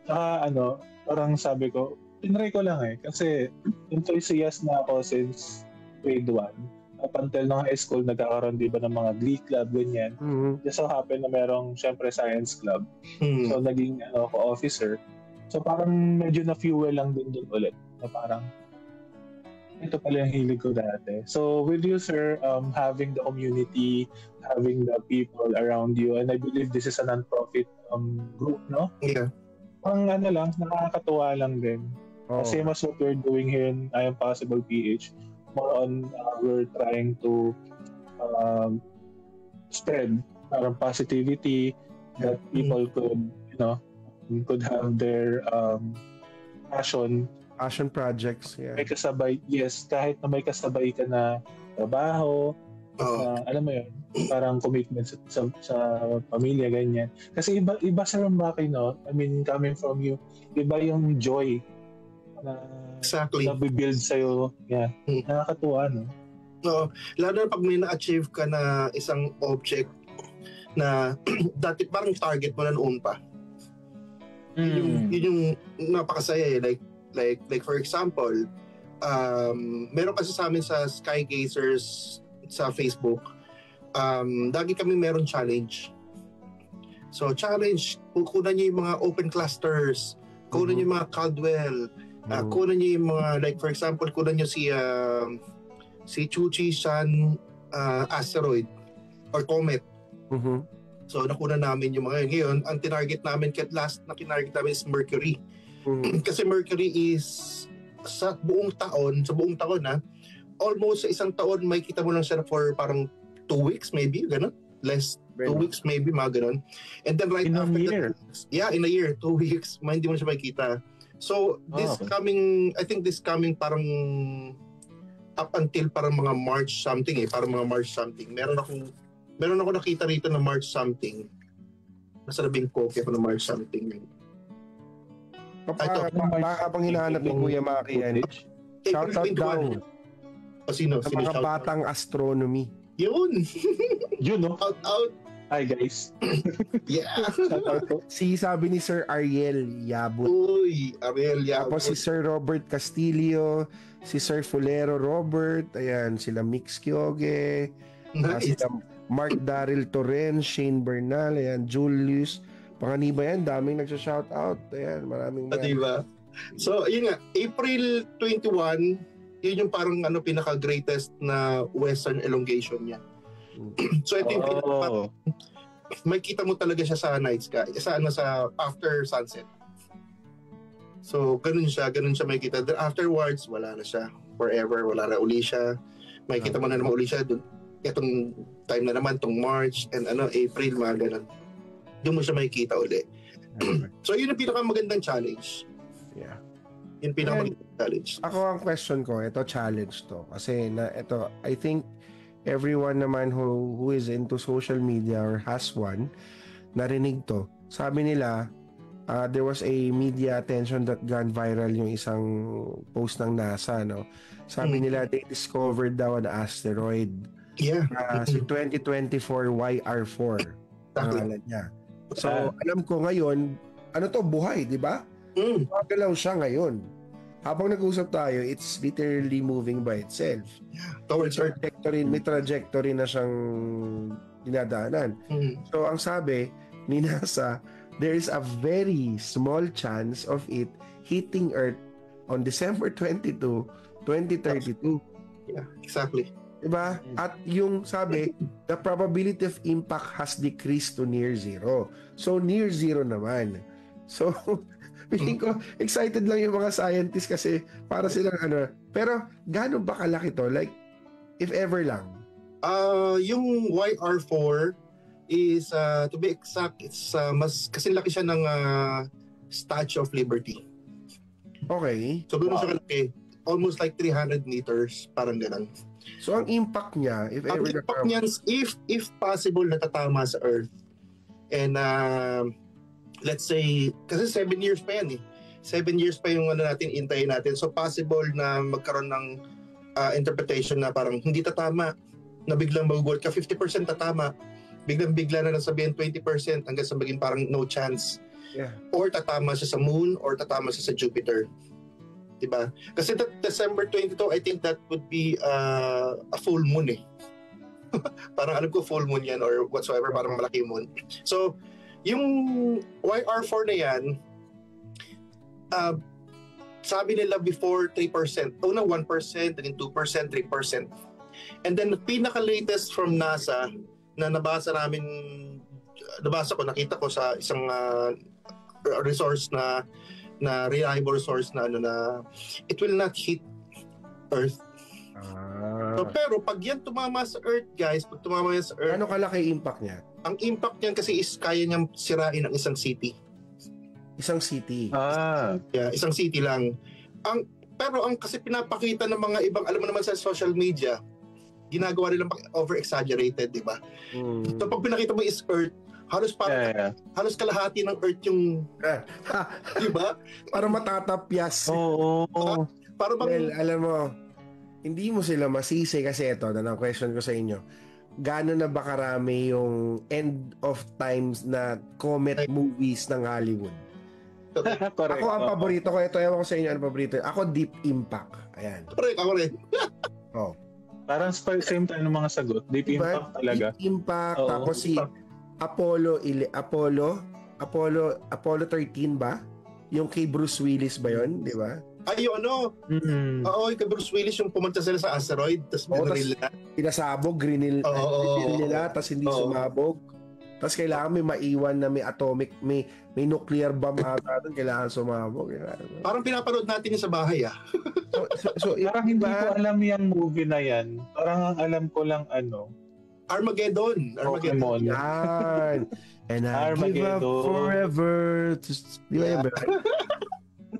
Saka parang sabi ko, tinry ko lang kasi enthusiast na ako since grade 1. Up until nung high school, nagkakaroon di ba ng mga glee club, ganyan. Just so happen na merong, syempre, science club. So, naging ako officer. So, parang medyo na-fuel lang din ulit. Na parang, ito pala yung hilig ko dati. So, with you, sir, having the community, having the people around you, and I believe this is a non-profit group, no? Yeah. Ang nakakatuwa lang din. Same as what we're doing here in I Am Possible PH. More on, we're trying to spread parang positivity that people could have their passion projects, may kasabay, kahit na may kasabay ka na trabaho, alam mo yun, parang commitment sa pamilya, ganyan. Kasi iba sa Rambaki, no? I mean, coming from you, iba yung joy na Exactly. nabibuild sa'yo. Yeah. Nakakatuwa, no? Oo. Lalo na pag may na-achieve ka na isang object na dati parang target mo na noon pa. Yun yung napakasaya eh. Like for example, meron kasi sa amin sa Skygazers sa Facebook, lagi kami meron challenge. So challenge, kukunan niyo yung mga open clusters, kunan niyo yung mga Caldwell, kunan niyo yung mga, like for example, kunan niyo si Chuchi-san asteroid or comet. So nakuha namin yung mga yun. Ngayon, ang tinarget namin, last na kinarget namin is Mercury. Kasi Mercury is sa buong taon na, almost sa isang taon, may kita mo lang siya for parang 2 weeks maybe, gano'n. Less, 2 weeks maybe, mga gano'n. And then right in after that, in a year, 2 weeks, hindi mo na siya makikita. So this coming parang up until parang mga March something meron ako nakita rito na March something. Nasa labing copy ako na March something. Habang hinahanap ni Kuya Maki yan, shoutout daw sino sa mga batang astronomy. Yun, no? Out. Hi guys. Yeah. Sabi ni Sir Ariel Yabut. Uy, Ariel Yabut. Tapos si Sir Robert Castillo, si Sir Fulero Robert, ayan, sila Mix Kyoge, sila Mark Daryl Torren, Shane Bernal, ayan, Julius Panganiba, yan, daming nagsha-shoutout. Ayan, maraming diba? So, yun nga, April 21, yun yung parang pinaka-greatest na western elongation niya. So, ito yung may kita mo talaga siya sa night sky, sa after sunset. So, ganun siya may kita. Then afterwards, wala na siya. Forever, wala na uli siya. May kita mo na naman uli siya doon. Itong time na naman, itong March and April, mga ganun. Doon mo siya makikita uli. So, yun yung pinakamagandang challenge. Yeah. Yun pinakamagandang challenge. Ako ang question ko, ito challenge to. Kasi I think everyone naman who is into social media or has one, narinig to. Sabi nila, there was a media attention that gone viral yung isang post ng NASA, no? Sabi nila, they discovered daw an asteroid. Yeah. Si 2024 YR4 pangalan niya. So, alam ko ngayon, buhay, di ba? Magalaw siya ngayon. Habang nag-usap tayo, it's literally moving by itself. Yeah. Towards Earth. May trajectory na siyang dinadaanan. So, ang sabi ni NASA, there is a very small chance of it hitting Earth on December 22, 2032. Yeah, exactly. Diba? At yung sabi, the probability of impact has decreased to near zero. So, near zero naman. So, feeling ko, excited lang yung mga scientists kasi para silang Pero, gaano ba kalaki to? Like, if ever lang? Yung YR4 is, to be exact, it's mas kasi laki siya ng Statue of Liberty. Okay. So, gano'n siya kalaki. Almost like 300 meters, parang ganun. So, ang impact niya, if ever... Ang impact niya, if possible, natatama sa Earth. And, let's say, kasi 7 years pa yan eh. 7 years pa yung natin, intayin natin. So, possible na magkaroon ng interpretation na parang hindi tatama, na biglang magugulat ka, 50% tatama. Biglang-bigla na sabihin 20% hanggang sa maging parang no chance. Yeah. Or tatama siya sa Moon, or tatama siya sa Jupiter. Diba? Kasi December 22, I think that would be a full moon eh. Parang alam ko full moon yan or whatsoever, parang malaki moon. So, yung YR4 na yan, sabi nila before 3%. Una 1%, then 2%, 3%. And then pinaka-latest from NASA na nabasa ko, nakita ko sa isang resource na reliable source na it will not hit Earth. So, pero pag yan tumama sa Earth, guys, pag tumama yan sa Earth, ano kalaki impact niya? Ang impact niyan kasi is kaya niyang sirain ang isang city. Isang city? Yeah, isang city lang. Pero ang kasi pinapakita ng mga ibang, alam mo naman sa social media, ginagawa nilang over-exaggerated, di ba? So pag pinakita mo is Earth, halos halos kalahati ng Earth yung di ba? Para matatapyas. Oo. Para bang Well, alam mo, hindi mo sila masisi kasi ito, na question ko sa inyo. Gaano na ba karami yung end of times na comet movies ng Hollywood? Correct. Ako ang paborito ko, ito ewan ko sa inyo ang paborito. Ako Deep Impact. Ayan. correct, ako rin. Oh. Parang same time ng mga sagot. Deep Diba? Impact talaga. Deep Impact, Oo. tapos si Apollo 13 ba? Yung kay Bruce Willis ba yun? Di ba? Ay, yung ano, oo, yung kay Bruce Willis yung pumunta sila sa asteroid, tapos binaril na. Pinasabog, grinil nila, tapos hindi sumabog. Tapos kailangan may maiwan na may atomic, may nuclear bomb ata doon, kailangan sumabog. Parang pinapanood natin yung sa bahay, So Parang hindi ko alam yung movie na yan. Parang ang alam ko lang Armageddon. Pokemon. Yan. And I give up Armageddon. forever. Di ba yun?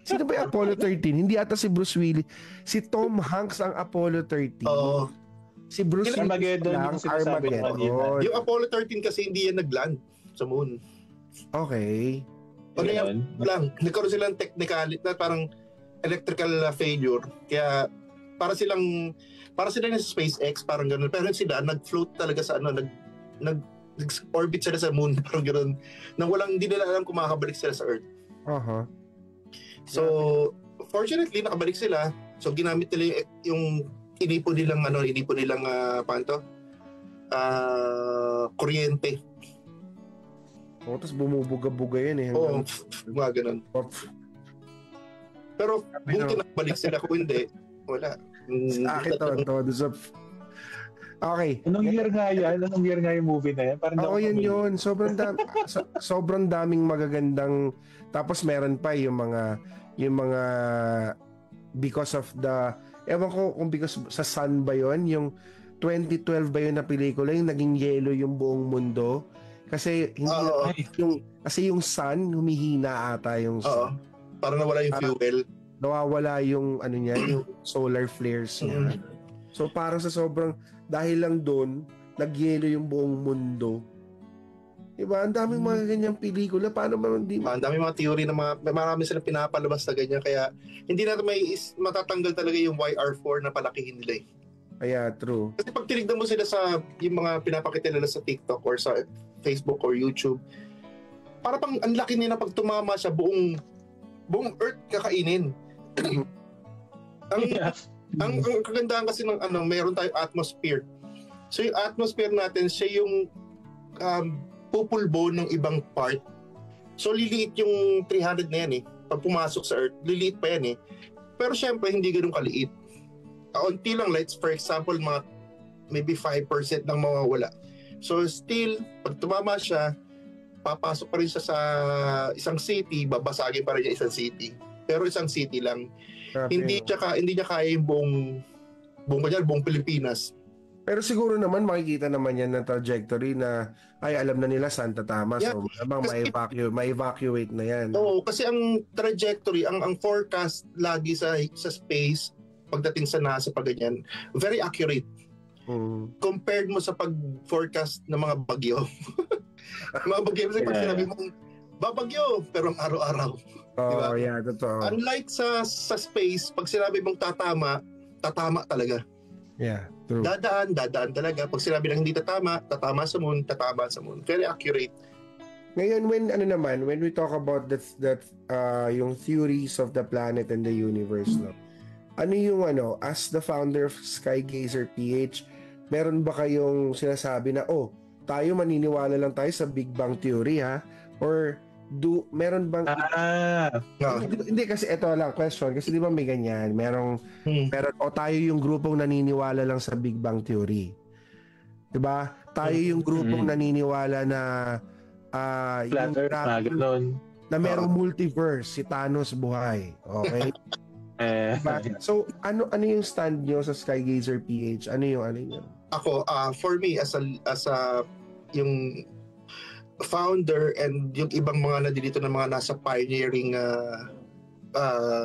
Sino ba yung Apollo 13? Hindi ata si Bruce Willis. Si Tom Hanks ang Apollo 13. Oo. Si Bruce Willis Armageddon lang, yung sinasabi ng Armageddon. Yung Apollo 13 kasi hindi yan nagland sa moon. Okay. Ano yan lang, nagkaroon silang technicality na parang electrical failure. Kaya para silang sa SpaceX, parang gano'n. Pero sila, nag-float talaga sa nag-orbit sila sa moon, parang gano'n. Nang hindi nila alam kung makakabalik sila sa Earth. Uh-huh. So, fortunately, nakabalik sila. So, ginamit nila yung inipon nilang kuryente. Oh, tapos bumubuga-buga yan eh. Oo, mga ganun. Pero, buti nakabalik sila. Kung hindi, wala. Sa akin to. Okay. Anong year nga yan? Anong year nga yung movie na yan? Oo, yun. Sobrang daming magagandang, tapos meron pa yung mga because of the, ewan ko kung because sa sun ba yun, yung 2012 ba yun na pelikula, yung naging yellow yung buong mundo. Kasi yung sun, humihina ata yung sun. Parang nawala yung fuel. Nawawala yung yung solar flares niya. So parang sa sobrang, dahil lang doon, nagyelo yung buong mundo. Diba? Ang daming mga ganyang pelikula. Paano ba hindi? Ang daming mga theory na marami silang pinapalabas na ganyan. Kaya hindi natin matatanggal talaga yung YR4 na palakihin nila eh. Kaya true. Kasi pag tinignan mo sila sa yung mga pinapakita nila sa TikTok or sa Facebook or YouTube, para pang ang laki nila pag tumama siya, buong Earth kakainin. Ang kagandahan kasi ng mayroon tayong atmosphere. So yung atmosphere natin, siya yung pupulbo ng ibang part. So liliit yung 300 na yan eh. Pag pumasok sa Earth, liliit pa yan eh. Pero syempre, hindi ganun kaliit. Kaunti lang lights, for example, mga maybe 5% lang mawawala. So still, pag tumama siya, papasok pa rin siya sa isang city, babasagin pa rin yung isang city. Pero isang city lang. Hindi niya kaya yung buong Pilipinas. Pero siguro naman makikita naman yan ng trajectory na ay alam na nila saan tatama. Yeah, so habang ma-evacuate na yan. Oo, kasi ang trajectory, ang forecast lagi sa space pagdating sa NASA pag ganyan, very accurate. Compared mo sa pag-forecast ng mga bagyo. Mga bagyo kasi pag sinabi mo babagyo pero ang araw-araw. Diba? Yeah, totoo. Unlike sa space, pag sinabi mong tatama talaga. Yeah, true. Dadaan talaga. Pag sinabi lang hindi tatama sa moon. Very accurate. Ngayon, when we talk about that yung theories of the planet and the universe, no? Ano yung as the founder of Skygazer PH, meron ba kayong sinasabi na, tayo maniniwala lang tayo sa Big Bang Theory, ha? Or meron bang hindi kasi ito lang question kasi di ba may ganyan meron tayo yung grupong naniniwala lang sa Big Bang Theory, di ba? Tayo yung grupong naniniwala na na merong multiverse, si Thanos buhay, okay? Diba? So ano yung stand nyo sa Skygazer PH? Ano yung ako for me as a yung founder and yung ibang mga nandito na mga nasa pioneering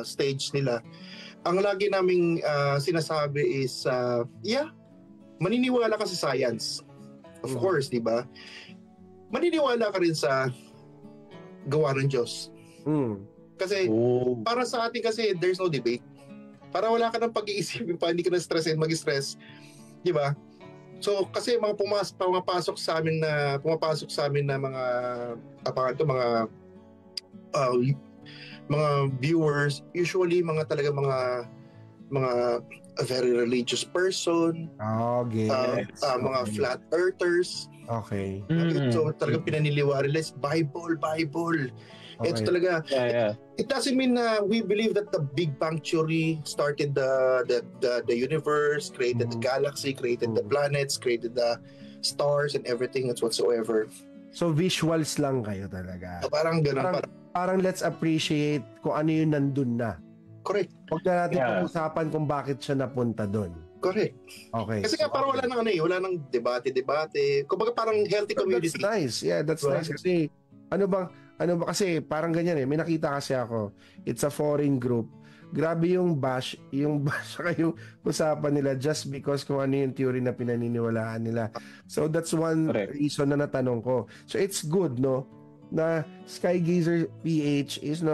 stage nila, ang lagi naming sinasabi is maniniwala ka sa science. Of course, di ba? Maniniwala ka rin sa gawa ng Diyos. Kasi para sa atin kasi there's no debate. Para wala ka ng pag-iisipin pa, hindi ka na-stress and mag-stress. Di ba? So kasi pumapasok sa amin na mga viewers, usually mga a very religious person. Mga flat earthers. Okay. So talagang pinaniliwala nila is Bible. Okay. Ito talaga. It doesn't mean na we believe that the Big Bang Theory started the universe, created the galaxy, created the planets, created the stars and everything and whatsoever. So visuals lang kayo talaga. So, parang gano'n. Parang let's appreciate kung ano yung nandun na. Correct. Huwag na natin pag-usapan kung bakit siya napunta doon. Correct. Okay. Kasi nga parang wala nang debate. Kumbaga parang healthy community. That's nice. Yeah, that's nice. Kasi ano ba kasi parang ganyan may nakita kasi ako. It's a foreign group. Grabe yung bash saka yung usapan nila just because kung ano yung theory na pinaniniwalaan nila. So that's one reason na natanong ko. So it's good, no? Na Skygazer PH is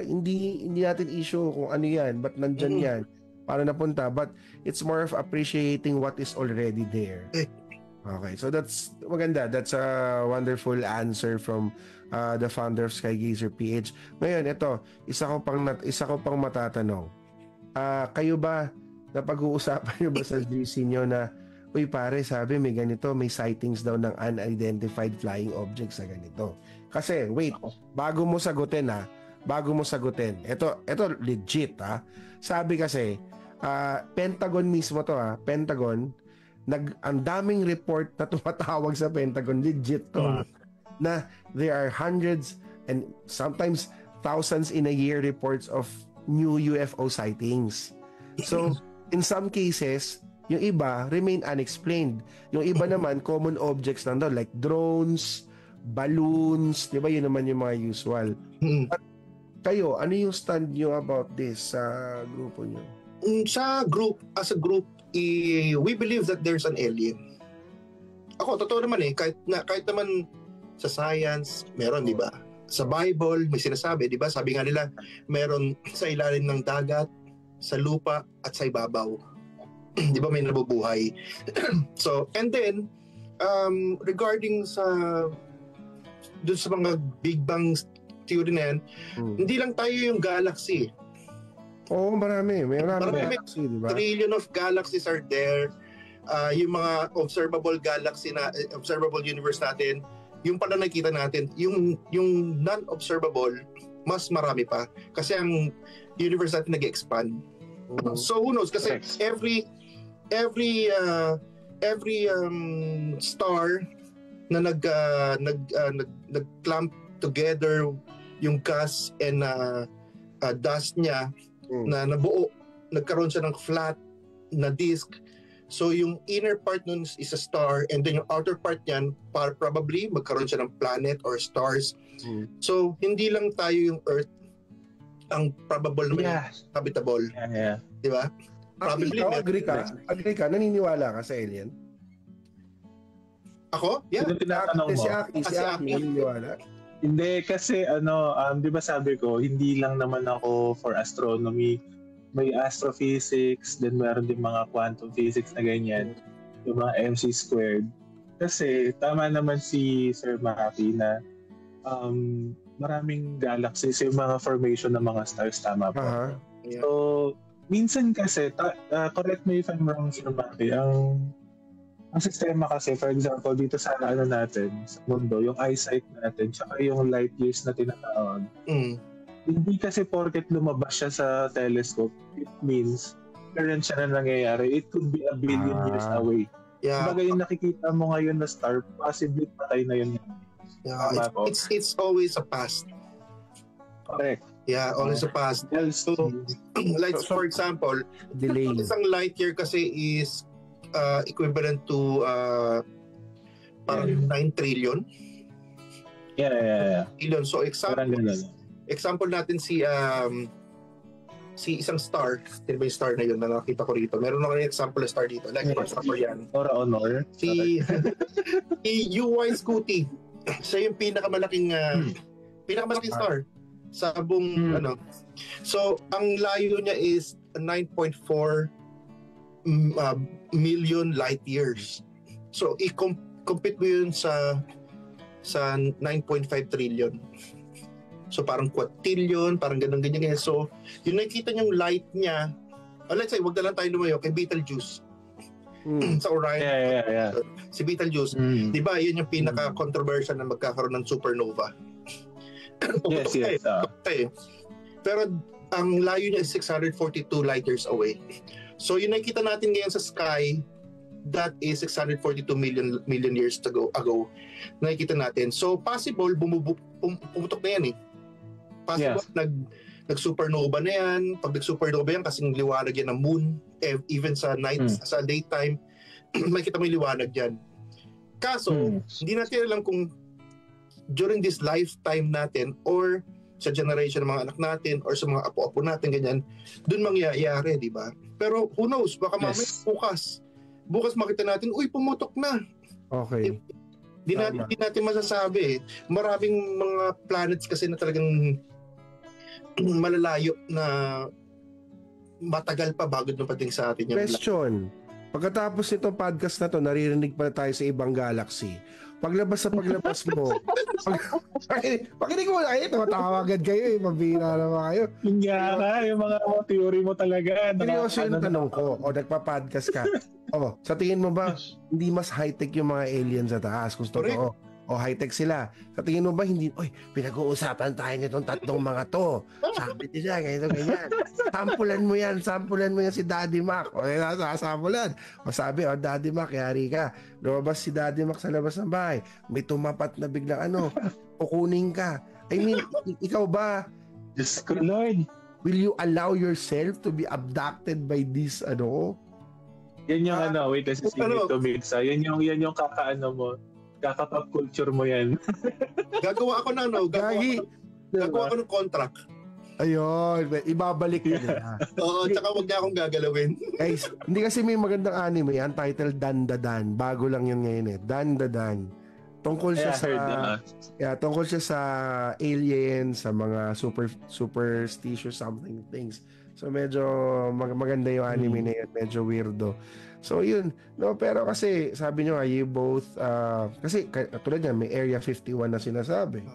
hindi natin issue kung ano yan, but nandyan yan para napunta, but it's more of appreciating what is already there. Okay, so that's maganda. That's a wonderful answer from the founder of Skygazer PH. Ngayon, ito, isa ko pang matatanong. Kayo ba napag-uusapan nyo ba sa GC nyo na uy pare, sabi may ganito, may sightings daw ng unidentified flying objects sa ganito. Kasi, wait, bago mo sagutin, ito legit, Sabi kasi, Pentagon mismo to, Pentagon, ang daming report na tumatawag sa Pentagon, legit to, na there are hundreds and sometimes thousands in a year reports of new UFO sightings. So, in some cases, yung iba remain unexplained. Yung iba naman common objects lang daw like drones, balloons, 'di ba? Yun naman yung mga usual. At kayo, ano yung stand nyo about this sa grupo nyo? As a group, we believe that there's an alien. Ako totoo naman kahit naman sa science meron, 'di ba? Sa Bible may sinasabi, 'di ba? Sabi nga nila, meron sa ilalim ng dagat, sa lupa at sa ibabaw. Di ba may nabubuhay? So, and then regarding dun sa mga Big Bang theory na yan, hindi lang tayo yung galaxy. Oo, marami galaxy, di ba? Trillion of galaxies are there. Yung mga observable universe natin, yung pala nakita natin, yung non-observable, mas marami pa. Kasi ang universe natin nag-expand. So who knows? Kasi every star na nag-clamp together yung gas and dust niya na nabuo, nagkaroon siya ng flat na disk. So yung inner part nun is a star and then yung outer part niyan probably magkaroon siya ng planet or stars. So hindi lang tayo yung Earth ang probable naman habitable. Di ba? Probably agree ka? Naniniwala ka sa alien? Ako? Yeah. Sino tinatanong mo? Si Aki, naniniwala? Hindi, kasi di ba sabi ko, hindi lang naman ako for astronomy. May astrophysics, then meron din mga quantum physics na ganyan. Yung mga MC squared. Kasi tama naman si Sir Maki na maraming galaxies, yung mga formation ng mga stars, tama po. Yeah. So, minsan kasi, correct me if I'm wrong, Sir Maki, ang sistema kasi, for example, dito sa natin, sa mundo, yung eyesight natin, tsaka yung light years na tinatawag, hindi kasi porket lumabas siya sa telescope, it means, current siya na nangyayari, it could be a billion years away. Yeah. Kumbaga yung nakikita mo ngayon na star, possibly patay na yun. Yeah, it's always a past. Correct. Yeah, always a past. So, like for example, delay. Isang light year kasi is equivalent to parang 9 trillion. Yeah. Trillion. So example natin si isang star, sino ba yung star na yun na nakita ko rito? Meron ako ng example na star dito. Like, for example yan. Or honor. Si UY Scooty. Siya yung pinakamalaking star sa buong ano. So, ang layo niya is 9.4 million light years. So, i-compute mo yun sa 9.5 trillion. So parang quadrillion, parang ganyan. So yung nakikita niyong light niya, let's say, wag na lang tayo lumayo kay Betelgeuse. Sa Orion. Yeah. Si Betelgeuse, di ba yun yung pinaka-controversial na magkakaroon ng supernova. Yes. Pero ang layo niya is 642 light years away. So yung nakikita natin ngayon sa sky, that is 642 million years ago nakikita natin. So possible pumutok na yan possible nag-supernova na yan. Pag nag-supernova yan kasing liwanag yan ng moon, even sa night, sa daytime makikita mo yung liwanag yan. Kaso hindi natin alam kung during this lifetime natin or sa generation ng mga anak natin or sa mga apo-apo natin ganyan, dun mangyayari, di ba? Pero who knows, baka mamaya bukas makita natin, pumutok na. Okay. Di natin masasabi. Maraming mga planets kasi na talagang malalayo na matagal pa bago dumating sa atin yung question. Pagkatapos nitong podcast na to, naririnig pa tayo sa ibang galaxy. Paglabas mo, pakinig mo na kayo, tumatawagan kayo mabira naman kayo. Yung mga theory mo talaga. Seryoso yung tanong ko, nagpa-podcast ka. Sa tingin mo ba, hindi mas high-tech yung mga aliens sa taas? Gusto ko, high-tech sila. Sa tingin mo ba, hindi, pinag-uusapan tayo nitong tatlong mga to. Sabi nila, ganyan. Sampulan mo yan si Daddy Mac. Sasampulan. Sabi, Daddy Mac, yari ka. Lumabas si Daddy Mac sa labas ng bahay. May tumapat na biglang kukunin ka. I mean, ikaw ba? Diyos ko, Lord. Will you allow yourself to be abducted by this, Yan yung wait, kasi to mix. Yan yung kakaano mo. Kaka-pop culture mo yan. Gagawa ako gagawa ako ng contract. Ayun, ibabalik ka nila. Oo, tsaka wag niya akong gagalawin. Guys, hindi kasi may magandang anime, ang title Dan Da Dan. Bago lang yun ngayon Dan Da Dan. Tungkol siya tungkol siya sa aliens, sa mga superstitious something things. So medyo maganda yung anime na yun, medyo weirdo. So yun, pero kasi sabi nyo you both kasi tulad niyan may Area 51 na sinasabi.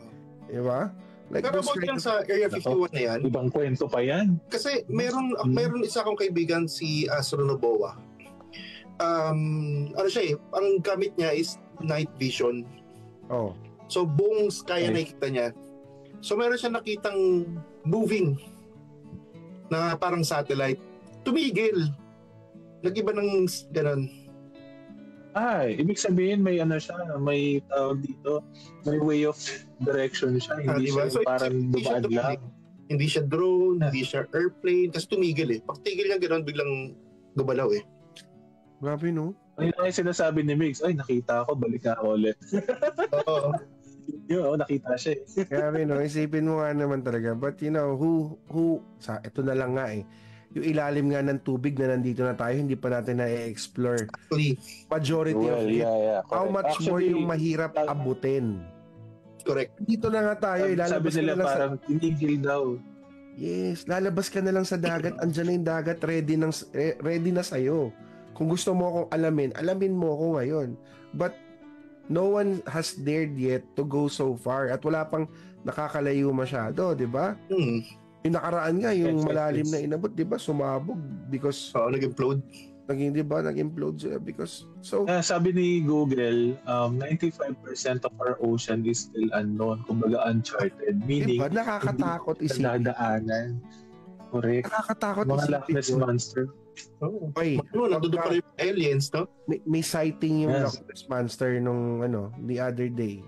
Di ba? Like pero about yan sa Area 51 na yan, ibang kwento pa yan. Kasi meron isa akong kaibigan si Astronoboa. Siya ang gamit niya is night vision. So buong sky na nakikita niya. So meron siya nakitang moving na parang satellite. Tumigil. Nag-iba ng ganun. Ibig sabihin may may tawag dito, may way of direction siya. Hindi siya parang dumaan lang. Hindi siya drone, hindi siya airplane, kasi tumigil Pag tigil niya ganun, biglang gumalaw Grabe, no? Ayun yung sinasabi ni Migs, nakita ako, balik na ako ulit. Oo. Nakita siya Grabe, no? Isipin mo nga naman talaga. But ito na lang nga yung ilalim nga ng tubig na nandito na tayo, hindi pa natin na-explore. Majority of it. How much more yung mahirap abutin? Correct. Dito na nga tayo. Sabi nila parang tinigil daw. Yes, lalabas ka na lang sa dagat. Andyan na yung dagat, ready na sa'yo. Kung gusto mo akong alamin mo ako ngayon. But no one has dared yet to go so far. At wala pang nakakalayo masyado, di ba? Yung nakaraan nga, yung malalim na inabot, di ba, sumabog because nag-implode. Nag-implode sila because sabi ni Google, 95% of our ocean is still unknown, kumbaga uncharted, meaning diba, nakakatakot isipin. Nadaanan. Correct. Nakakatakot mga Loch Ness Monster. Nandun pa rin yung aliens, no? May sighting yung Loch Ness Monster nung the other day.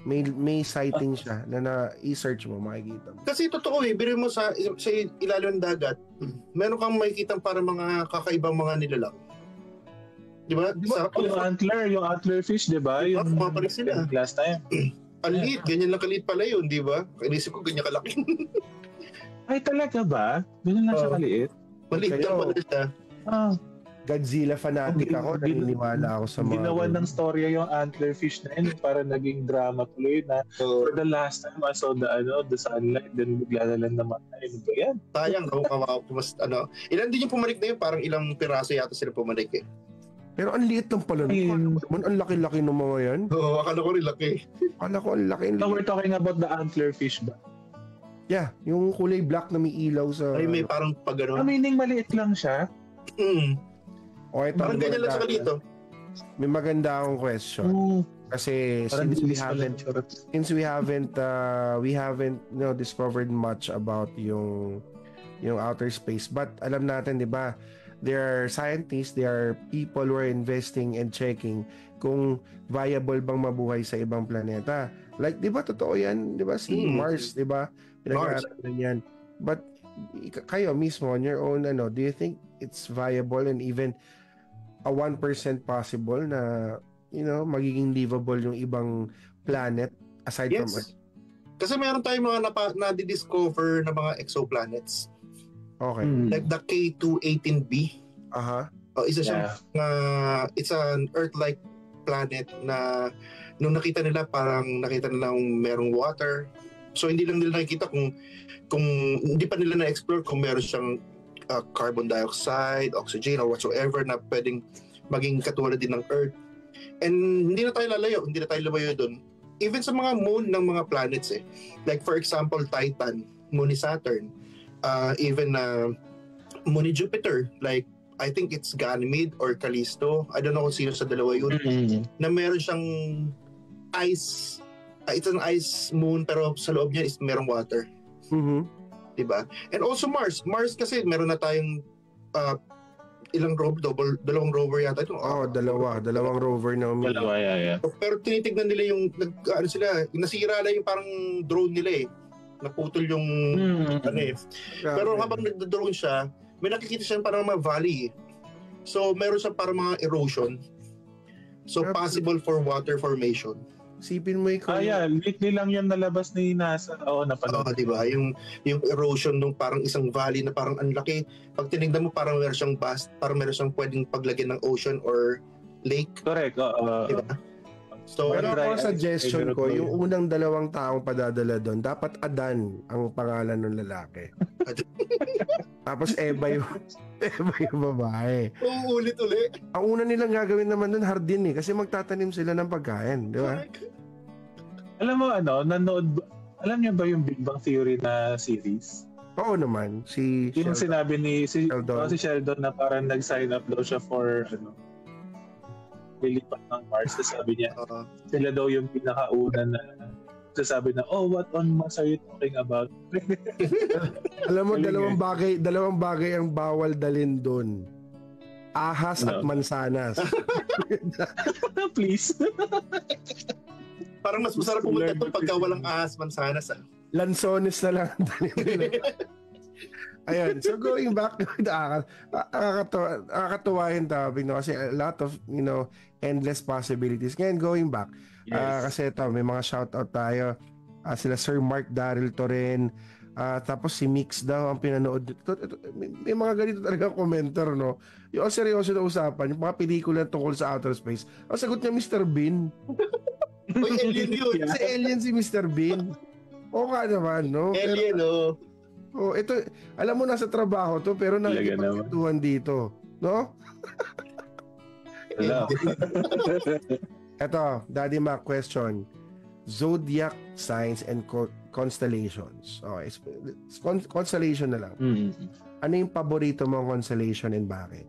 May sighting siya na i-search mo, makikita mo. Kasi totoo biro mo sa ilalim ng dagat, meron kang makikita para mga kakaibang mga nilalang. Di ba? Yung antler fish, di ba? Yung kumapalit sila. Last time. Ganyan lang kaliit pala yun, di ba? Inisip ko ganyan kalaki. Ay, talaga ba? Ganun lang siya kaliit? Maliit lang pala siya. Godzilla fanatic ako, naniniwala ako sa mga... Ginawa ng storya yung antlerfish na yun, para naging drama tuloy na for the last time I saw the sunlight, then bigla na lang namatay. Ano ba yan? Sayang, ilan din yung pumanik na yun, parang ilang piraso yata sila pumanik eh. Pero ang liit lang pala. Ang laki-laki ng mga yan. Oo, akala ko rin laki. Akala ko ang laki. So we're talking about the antlerfish ba? Yeah, yung kulay black na may ilaw sa... Ay, may parang pag ano. Meaning maliit lang siya? Okay, parang ganyan lang siya dito. May maganda akong question. Kasi since we haven't discovered much about yung outer space, but alam natin, 'di ba, there are scientists, there are people who are investing and checking kung viable bang mabuhay sa ibang planeta. Like, 'di ba, totoo 'yan, 'di ba, si Mars, 'di ba? Pinag-aaralan 'yan. But kayo mismo on your own, do you think it's viable and even a 1% possible na magiging livable yung ibang planet aside from Earth? Kasi meron tayong mga na-discover na mga exoplanets. Okay. Like the K218b. Isa siyang it's an Earth-like planet na nung nakita nila merong water. So hindi lang nila nakikita kung hindi pa nila na-explore kung meron siyang carbon dioxide, oxygen, or whatsoever na pwedeng maging katulad din ng Earth. And hindi na tayo lumayo doon. Even sa mga moon ng mga planets Like for example, Titan, moon ni Saturn. Even moon ni Jupiter. Like, I think it's Ganymede or Callisto. I don't know kung sino sa dalawa yun. Na meron siyang ice. It's an ice moon pero sa loob niya is merong water. Diba? And also Mars. Mars kasi meron na tayong dalawang rover yata ito. Dalawang rover na Dalawa, yeah. Pero tinitignan nila yung nasira na yung parang drone nila naputol yung Pero habang nagdo-drone siya, may nakikita siya parang mga valley. So meron siya parang mga erosion. So possible for water formation. Sipin mo ikaw. Lately lang yan nalabas ni NASA. Napanood. Diba? Yung erosion nung parang isang valley na parang ang laki. Pag tinignan mo parang meron siyang parang meron siyang pwedeng paglagyan ng ocean or lake. Correct. Diba? So, pero ako suggestion ko, yung unang 2 taong padadala doon, dapat Adan ang pangalan ng lalaki. Tapos Eva yung babae. Ulit-ulit. Ang una nilang gagawin naman doon, Hardin kasi magtatanim sila ng pagkain, di ba? Alam mo alam niyo ba yung Big Bang Theory na series? Oo naman. Yung sinabi ni Sheldon. Si Sheldon na parang nag-sign up daw siya for lilipat ng Mars. Sabi niya, sila daw yung pinakauna na sasabi na, what on Mars are you talking about? Alam mo, dalawang bagay ang bawal dalin doon. Ahas at mansanas. Please. Parang mas masarap pumunta ito pagka walang ahas, mansanas. Lansones na lang. Ayun, so going back, nakakatuwa yung topic, kasi a lot of, endless possibilities. Ngayon, going back, kasi ito, may mga shoutout tayo, sila Sir Mark Daryl Toren, tapos si Mix daw ang pinanood. May mga ganito talaga commenter, no? Yung seryoso na usapan, yung mga pelikula tungkol sa outer space. Ang sagot niya, Mr. Bean. Uy, alien yun. Si alien si Mr. Bean. O ka naman, no? Alien, ito, alam mo nasa trabaho to, pero nakikipagkwentuhan dito. No? Hello. Ito, Daddy Mac question. Zodiac signs and constellations. Okay, constellation na lang. Ano yung paborito mong constellation and bakit?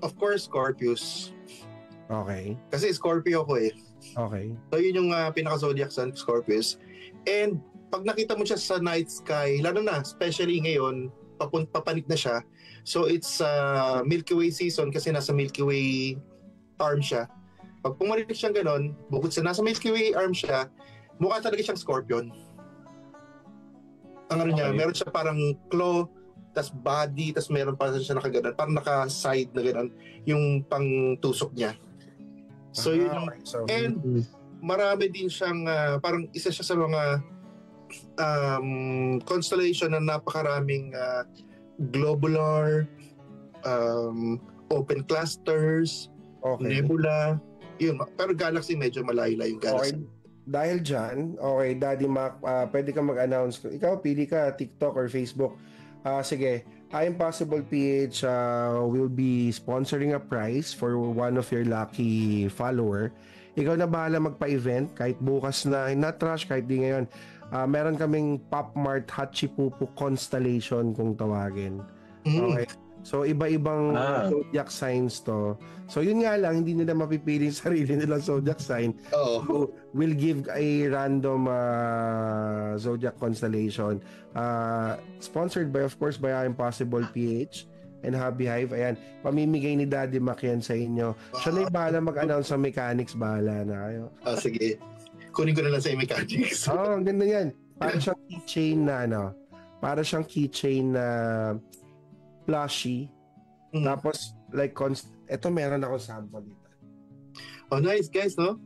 Of course, Scorpius. Okay. Kasi Scorpio ko Okay. So yun yung pinaka-zodiac sign, Scorpius. And pag nakita mo siya sa night sky, lalo na, especially ngayon, papanik na siya. So it's Milky Way season kasi nasa Milky Way arm siya. Pag pumalik siyang ganon, bukod sa nasa Milky Way arm siya, mukha talaga siyang scorpion. Ang niya, meron siya parang claw, tas body, tas meron pa siya nakaganon, parang naka-side na ganon, yung pang-tusok niya. So yun yung, and marami din siyang, parang isa siya sa mga constellation na napakaraming globular, open clusters, nebula. Yun, pero galaxy medyo malayo-layo yung galaxy. Okay. Dahil dyan, okay, Daddy Mac, pwede ka mag-announce. Ikaw, pili ka, TikTok or Facebook. Sige, Impossible PH will be sponsoring a prize for one of your lucky follower. Ikaw na bahala magpa-event, kahit bukas na, not rush, kahit di ngayon. Meron kaming Pop Mart Hachipupu Constellation kung tawagin. Okay. So, iba-ibang zodiac signs to. So, yun nga lang, hindi nila mapipili yung sarili nilang zodiac sign. So, we'll give a random zodiac constellation. Sponsored by, of course, by Impossible PH and Hobby Hive. Ayan, pamimigay ni Daddy Mac yan sa inyo. Siya na yung bahala mag-announce sa mechanics. Bahala na kayo. Sige. Kunin ko na lang sa mechanics. Ang ganda yan. Para siyang keychain na, para siyang keychain na plushie. Tapos, like, ito meron ako sample dito. Oh, nice, guys, no?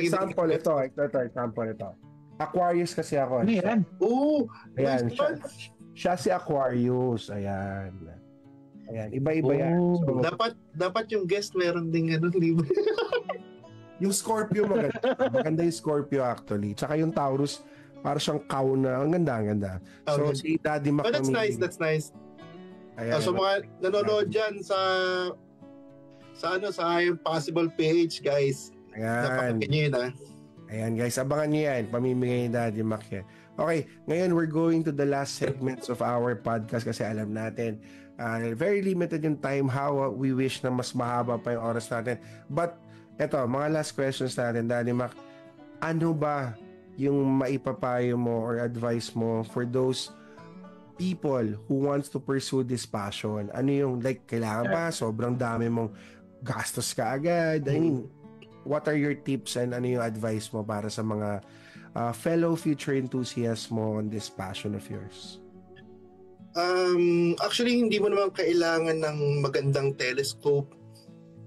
Sample ito. Aquarius kasi ako. Ano yan? Oh, ayan. nice. Siya si Aquarius. Ayan. Iba-iba yan. So, dapat yung guest meron ding libre. Yung Scorpio maganda. Maganda yung Scorpio actually. Tsaka yung Taurus, para siyang cow na. Ang ganda. So, si Daddy Mac. Oh, that's nice. Ayan, so mga nanonood dyan sa Impossible PH, guys. Ayan. Napakinggan nyo yun, Ayan, guys. Abangan nyo yan. Pamimigay ni Daddy Mac yan. Okay, ngayon we're going to the last segments of our podcast kasi alam natin, very limited yung time. How we wish na mas mahaba pa yung oras natin. But, eto, mga last questions natin, Daddy Mac. Ano ba yung maipapayo mo or advice mo for those people who wants to pursue this passion? Ano yung, like, kailangan ba? Sobrang dami mong gastos ka agad. I mean, what are your tips and ano yung advice mo para sa mga fellow future enthusiasts mo on this passion of yours? Actually, hindi mo naman kailangan ng magandang telescope,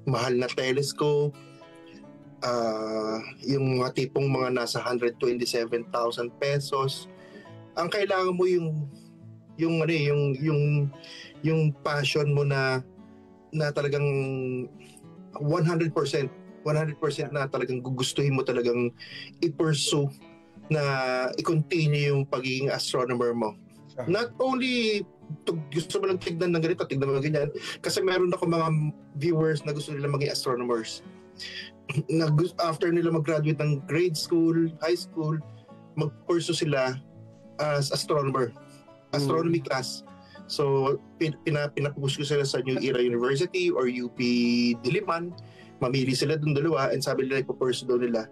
mahal na telescope, yung mga tipong mga nasa 127,000 pesos. Ang kailangan mo yung passion mo na talagang 100% na talagang gugustuhin mo talagang i-pursue, na i-continue yung pagiging astronomer mo. Not only gusto mo lang tignan ng ganito, tignan mo ganyan, kasi meron ako mga viewers na gusto nila maging astronomers. After nila mag-graduate ng grade school, high school, mag-pursue sila as astronomy class. So, pinapush ko sila sa New Era University or UP Diliman. Mamili sila dun dalawa and sabi nila ipapursue daw nila.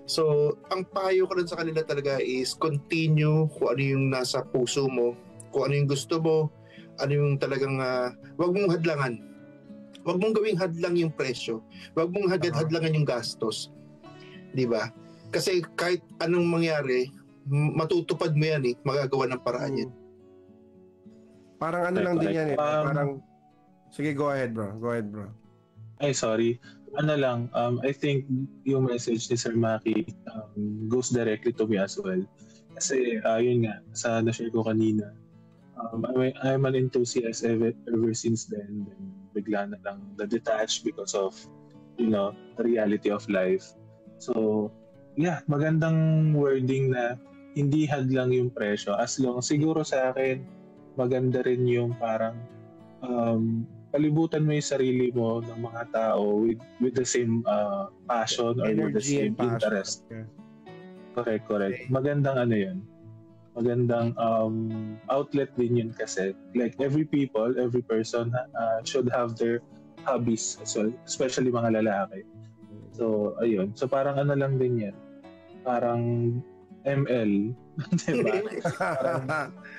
So, ang payo ko rin sa kanila talaga is continue kung ano yung nasa puso mo, kung ano yung gusto mo, ano yung talagang wag mong hadlangan. Wag mong gawing hadlang yung presyo. Wag mong hadlangan yung gastos. 'Di ba? Kasi kahit anong mangyari, matutupad mo yan magagawa ng paraan yan. Parang ano lang din yan parang sige, go ahead bro. Ay, sorry. Ano lang, I think yung message ni Sir Maki goes directly to me as well. Kasi yun nga, sa na-share ko kanina, I'm an enthusiast ever since then bigla na lang na-detach because of, the reality of life. So, yeah, magandang wording na hindi hadlang yung presyo. As long, siguro sa akin, maganda rin yung parang palibutan mo yung sarili mo ng mga tao with the same passion or with the same interest. Yeah. Correct. Magandang yun. Magandang outlet din yun kasi like every person should have their hobbies as well, especially mga lalaki. So, ayun. So, parang lang din yan. Parang ML. Diba? Parang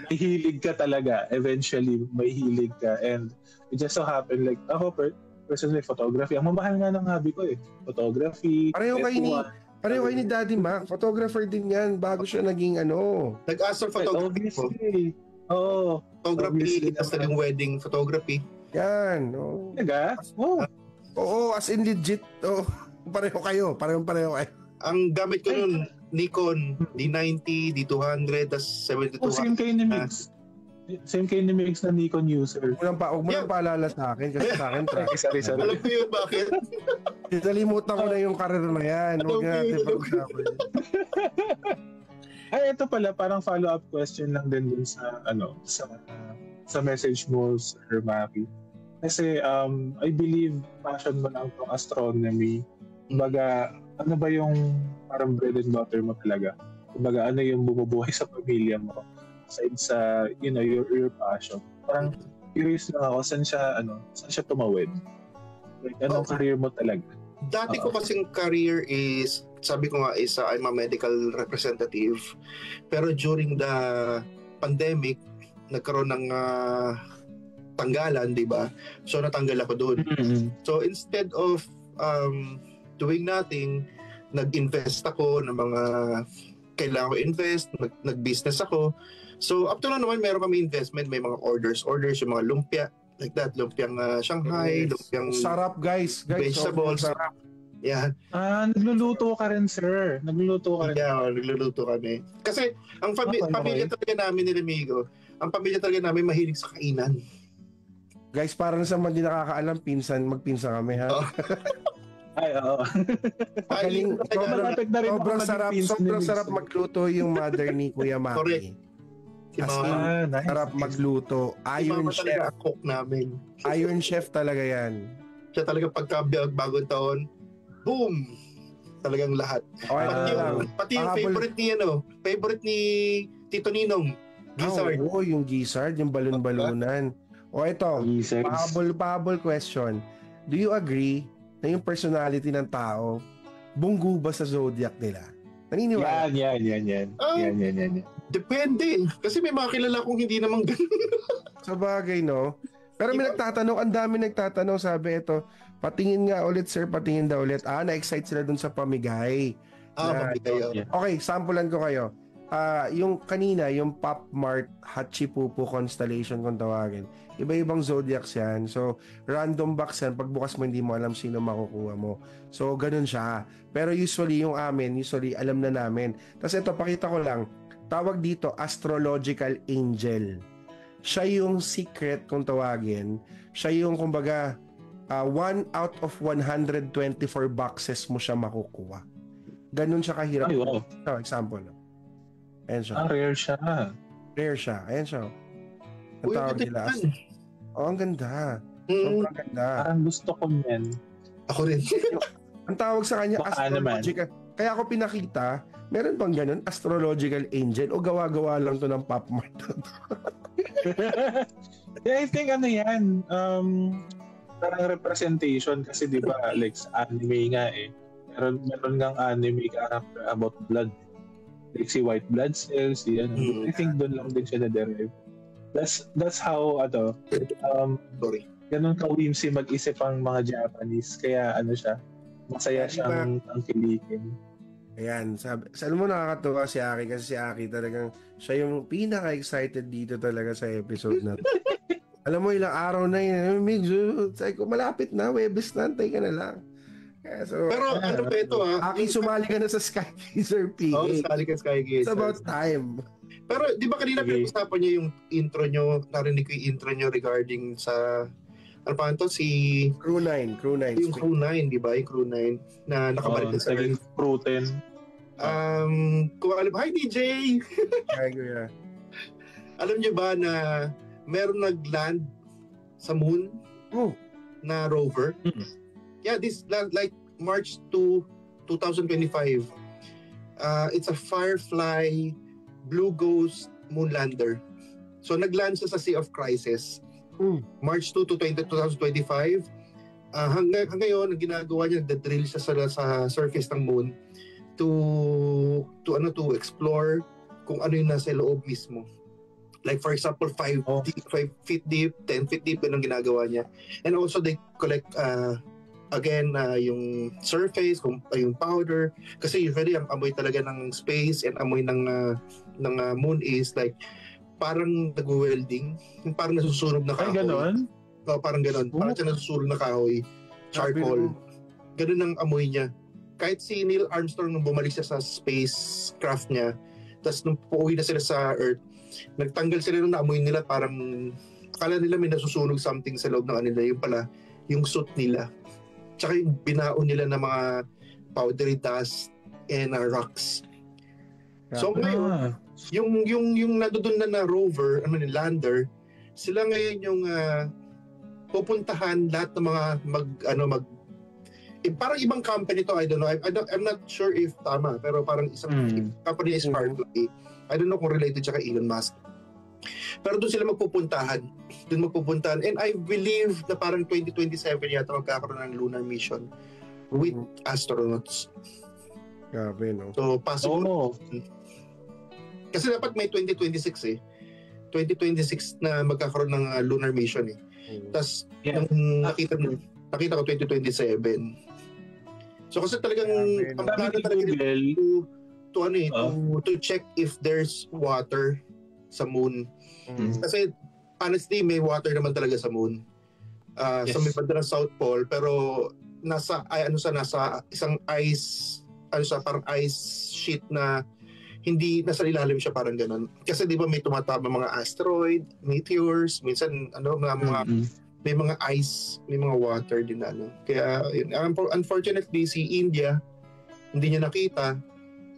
may hilig ka talaga. Eventually, may hilig ka. And it just so happened, like, ako personally, photography. Ang mamahal nga ng hobby ko Photography. Pareho kayo ni Daddy Mac. Photographer din yan. Bago siya naging Nag-astro photography po. Oo. Photography, tapos naging wedding photography. Yan. Talaga? Oo, as in legit. Pareho kayo. Parehong kayo. Ang gamit ko nun, Nikon D90, D200, tas 72. Same kayo ni Mix. Same kayo ni Mix na Nikon user. Huwag mo nang paalala sa akin kasi sa akin Sorry. Alam ko yun, bakit? Nalimutan ko na yung karir na yan. Huwag natin pag-usapan. Ay, ito pala, parang follow-up question lang din dun sa, sa message mo, Sir Maki. Kasi, I believe, passion mo lang itong astronomy. Kumbaga, ano ba yung parang bread and butter mo talaga? Kumbaga, ano yung bumubuhay sa pamilya mo? Aside sa, your passion. Parang, curious lang ako, saan siya tumawid? Like, anong career mo talaga? Dati ko kasing career is, sabi ko nga is I'm a medical representative. Pero during the pandemic, nagkaroon ng tanggalan, di ba? So natanggal ako doon. Mm-hmm. So instead of doing nothing, nag-invest ako ng mga kailangan ko invest, nag-business ako. So up to now naman meron kami investment, may mga orders yung mga lumpia, like that, lumpiang Shanghai, lumpiang sarap guys, vegetables. Sarap. Yan. Nagluluto ka rin, sir. Nagluluto ka rin. Yeah, nagluluto kami. Kasi ang pamilya talaga namin ni Remigo, ang pamilya talaga namin mahilig sa kainan. Guys, para na sa mga hindi nakakaalam, magpinsan kami, ha? Oh. Ay, oo. Sobrang sarap magluto yung mother ni Kuya Maki. Correct. Nice. Sarap magluto. Iron chef. Ang cook namin. Iron chef talaga yan. Siya talaga pagka bagong taon, boom! Talagang lahat. Okay, pati yung favorite ni Tito Ninong, Gizzard. Oo, yung Gizzard, yung balon-balunan. O ito, pahabol question. Do you agree na yung personality ng tao, bunggu ba sa zodiac nila? Naniniwala? Yan. Depende. Kasi may mga kilala kong hindi naman ganun. Sa bagay, no? Pero may nagtatanong, ang dami nagtatanong, sabi ito, patingin nga ulit sir, patingin daw ulit. Na-excite sila dun sa pamigay. Pamigay. Okay, sampulan ko kayo. Yung kanina, yung Pop Mart Hachipupu constellation kung tawagin. Iba-ibang zodiacs yan. So, random box yan. Pagbukas mo, hindi mo alam sino makukuha mo. So, ganun siya. Pero usually, yung amin, alam na namin. Tapos ito, pakita ko lang. Tawag dito, astrological angel. Siya yung secret kung tawagin. Siya yung, kumbaga, 1 out of 124 boxes mo siya makukuha. Ganun siya kahirap. Ay, wow. So, example. Ayan siya. Rare siya. Rare siya. Ayan siya. Ang tawag nila. Ang ganda. Sobrang ganda. Parang gusto ko yan. Ako rin. Ang tawag sa kanya, astrological. Kaya ako pinakita, meron bang ganun? Astrological angel o gawa-gawa lang to ng Pop Mart? Yeah, I think yan. Parang representation kasi di ba like sa anime nga meron ngang anime character about blood, like si white blood cells, I think doon lang din siya na-derive. That's how Sorry. Ganun ka-whimsy mag-isip ang mga Japanese, kaya siya masaya siyang tangkilikin. Ayan, alam mo nakakatuwa si Aki kasi si Aki talagang siya yung pinaka-excited dito talaga sa episode na alam mo, ilang araw na yun. Sabi ko, malapit na. Webes na. Antay ka na lang. So, pero ano ba ito Aki, sumali ka na sa Skygazer PH. Sumali ka sa Skygazer. It's about time. Pero di ba kanina pinag-usapan niyo yung intro nyo, narinig ko yung intro nyo regarding sa, ano pa ito, si Crew 9. Yung Crew 9, di ba? Yung Crew 9 na nakabalik na sa Crew 10. Kung alam, hi DJ! Hi, Kuya. Alam niyo ba na meron nag-land sa moon na rover? Mm-hmm. Yeah, this like March 2, 2025. It's a Firefly Blue Ghost moon lander. So nag-land siya sa Sea of Crisis. March 2 to 2025. Hanggang ngayon, ang ginagawa niya, nagda-drill siya sa surface ng moon to explore kung ano yung nasa loob mismo. Like for example, 5 feet deep, 10 feet deep, yun ang ginagawa niya. And also they collect yung surface, yung powder. Kasi usually ang amoy talaga ng space and amoy ng moon is like parang nag-welding, parang nasusunog na kahoy. Ay, ganon? Parang ganon. Parang siya nasusunog na kahoy, charcoal. Ganon ang amoy niya. kahit si Neil Armstrong nung bumalik siya sa spacecraft niya, tapos nung pauwi na sila sa Earth, nagtanggal sila nung naamoy nila, parang akala nila may nasusunog something sa loob ng kanila, yung pala, yung suit nila. Tsaka yung binaon nila ng mga powdery dust and rocks. So ngayon, yung nadudun na rover, lander, sila ngayon yung pupuntahan lahat ng mga parang ibang company to, I don't know. I'm not sure if tama, pero parang isang company is Sparkfly. I don't know kung related siya kay Elon Musk. Pero doon sila magpupuntahan. And I believe na parang 2027 yata magkakaroon ng lunar mission with astronauts. Grabe, no? So, possible. Oh. Kasi dapat may 2026 eh. 2026 na magkakaroon ng lunar mission eh. Tapos, nakita ko 2027. So kasi talagang ang plano talaga to check if there's water sa moon. Kasi honestly, may water naman talaga sa moon. Sa may banda ng South Pole, pero nasa isang parang ice sheet na hindi nasa ilalim siya, parang ganun. Kasi di ba may tumatama mga asteroid, meteors, minsan may mga ice, may mga water din Kaya unfortunately si India hindi niya nakita.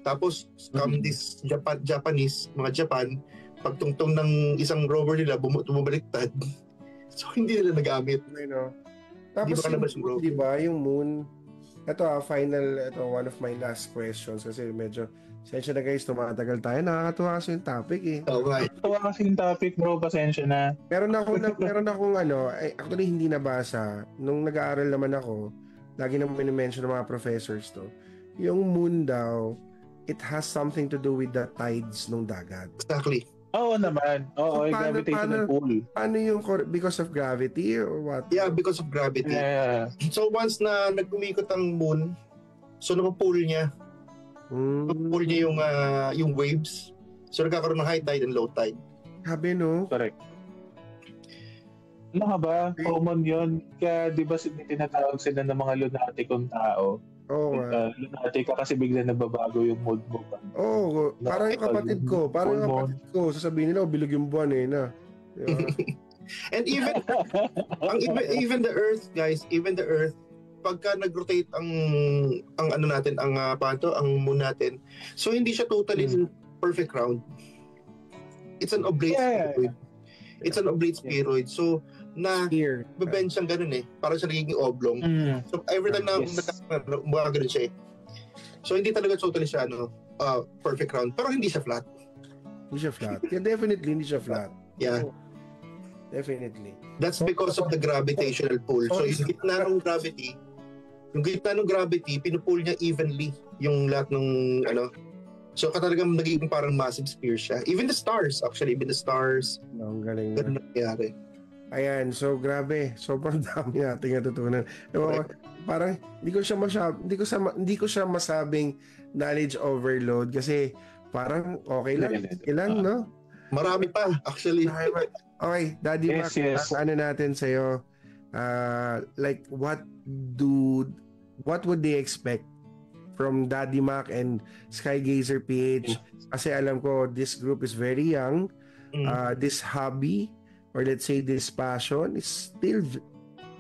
Tapos this Japanese, mga Japan, pagtungtong ng isang rover nila bumabaliktad. So hindi nila nagamit. Tapos di ba yung moon, ito one of my last questions kasi medyo pasensya na guys, tumatagal tayo. Nakakatuwa kasi yung topic eh. Okay. Nakakatuwa kasi yung topic, bro. Pasensya na. Meron akong actually hindi nabasa. Nung nag-aaral naman ako, lagi naman minimension ng mga professors to. Yung moon daw, it has something to do with the tides ng dagat. Exactly. Oo naman. Oo, so, gravitational pull. Paano yung because of gravity or what? Yeah, because of gravity. Yeah. So once na nag-umikot ang moon, so napapull niya. Pull niya yung waves. So nagkakaroon ng high tide and low tide. Sabi, no? Correct. Ano ka ba? Common yun. Kaya di ba tinatawag sila ng mga lunaticong tao? Oo nga. Lunatic ka kasi bigla nababago yung mood mo. Oo. Parang yung kapatid ko. Sasabihin nila, bilog yung buwan eh na. Yeah. And even the earth, guys, pagka nag-rotate ang moon natin, so hindi siya totally perfect round. It's an oblate spheroid. It's an oblate spheroid. So bebend siyang ganun eh. Parang siya nagiging oblong. So every time na ganun siya eh. So hindi talaga totally siya perfect round. Pero hindi siya flat. Hindi siya flat. Yeah, definitely hindi siya flat. Yeah. Definitely. That's because of the gravitational pull. So yung gitna ng gravity, pinupull niya evenly yung lahat ng So talagang nagiging parang massive sphere siya. Even the stars. Ang galing na. Ganun nangyari. Ayan, so grabe. Sobrang dami nating natutunan. Parang hindi ko siya masabing knowledge overload kasi parang okay lang, no? Marami pa, actually. Okay, Daddy Mac, ang natin sa'yo, like what would they expect from Daddy Mac and Skygazer PH? Kasi alam ko, this group is very young. This hobby, or let's say this passion, is still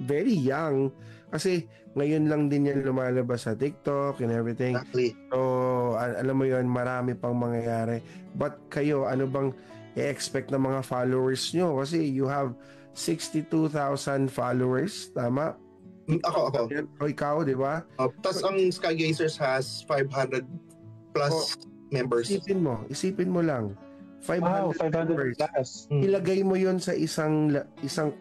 very young. Kasi ngayon lang din yan lumalabas sa TikTok and everything. Exactly. So, alam mo yun, marami pang mangyayari. But kayo, ano bang i-expect ng mga followers nyo? Kasi you have 62,000 followers, tama? Ako. O ikaw, di ba? Tapos ang Skygazers has 500 plus members. Isipin mo lang. 500 plus. Ilagay mo yon sa isang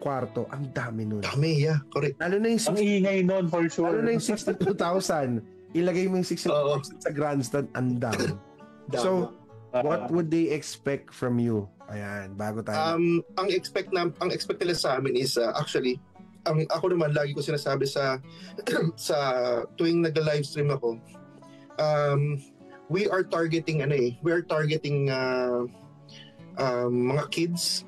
kwarto. Ang dami nun. Dami, yeah. Correct. Lalo na yung ang ingay nun, for sure. Lalo na yung 62,000. Ilagay mo yung 62,000 sa grandstand. Ang dami. So, what would they expect from you? Ayan, bago tayo. Ang expect nila sa amin is actually ako naman lagi ko sinasabi sa tuwing nagla-livestream ako. We are targeting mga kids,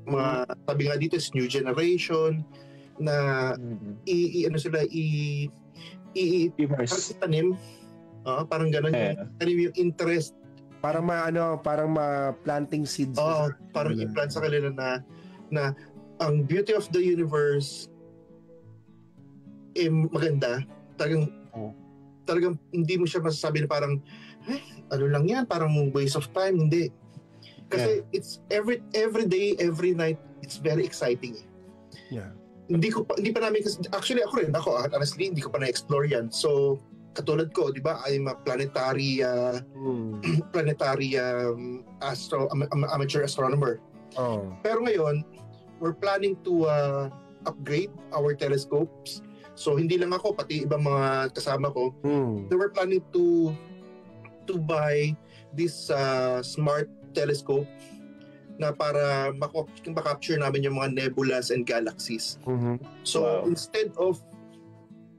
mga sabi nga dito is new generation na ano sila Immerse. tanim. Parang gano'n tanim yung interest. Parang planting seeds. Parang i-plant sa kanila na ang beauty of the universe maganda. Talagang hindi mo siya masasabi na parang ano lang yan, parang waste of time. Hindi. Kasi it's every day, every night, it's very exciting. Yeah. Hindi pa namin, actually ako honestly, hindi ko pa na-explore yan. So, katulad ko, di ba, I'm a planetary amateur astronomer. Pero ngayon, we're planning to upgrade our telescopes. So, hindi lang ako, pati ibang mga kasama ko. So, we're planning to buy this smart telescope na para makapture namin yung mga nebulas and galaxies. So, instead of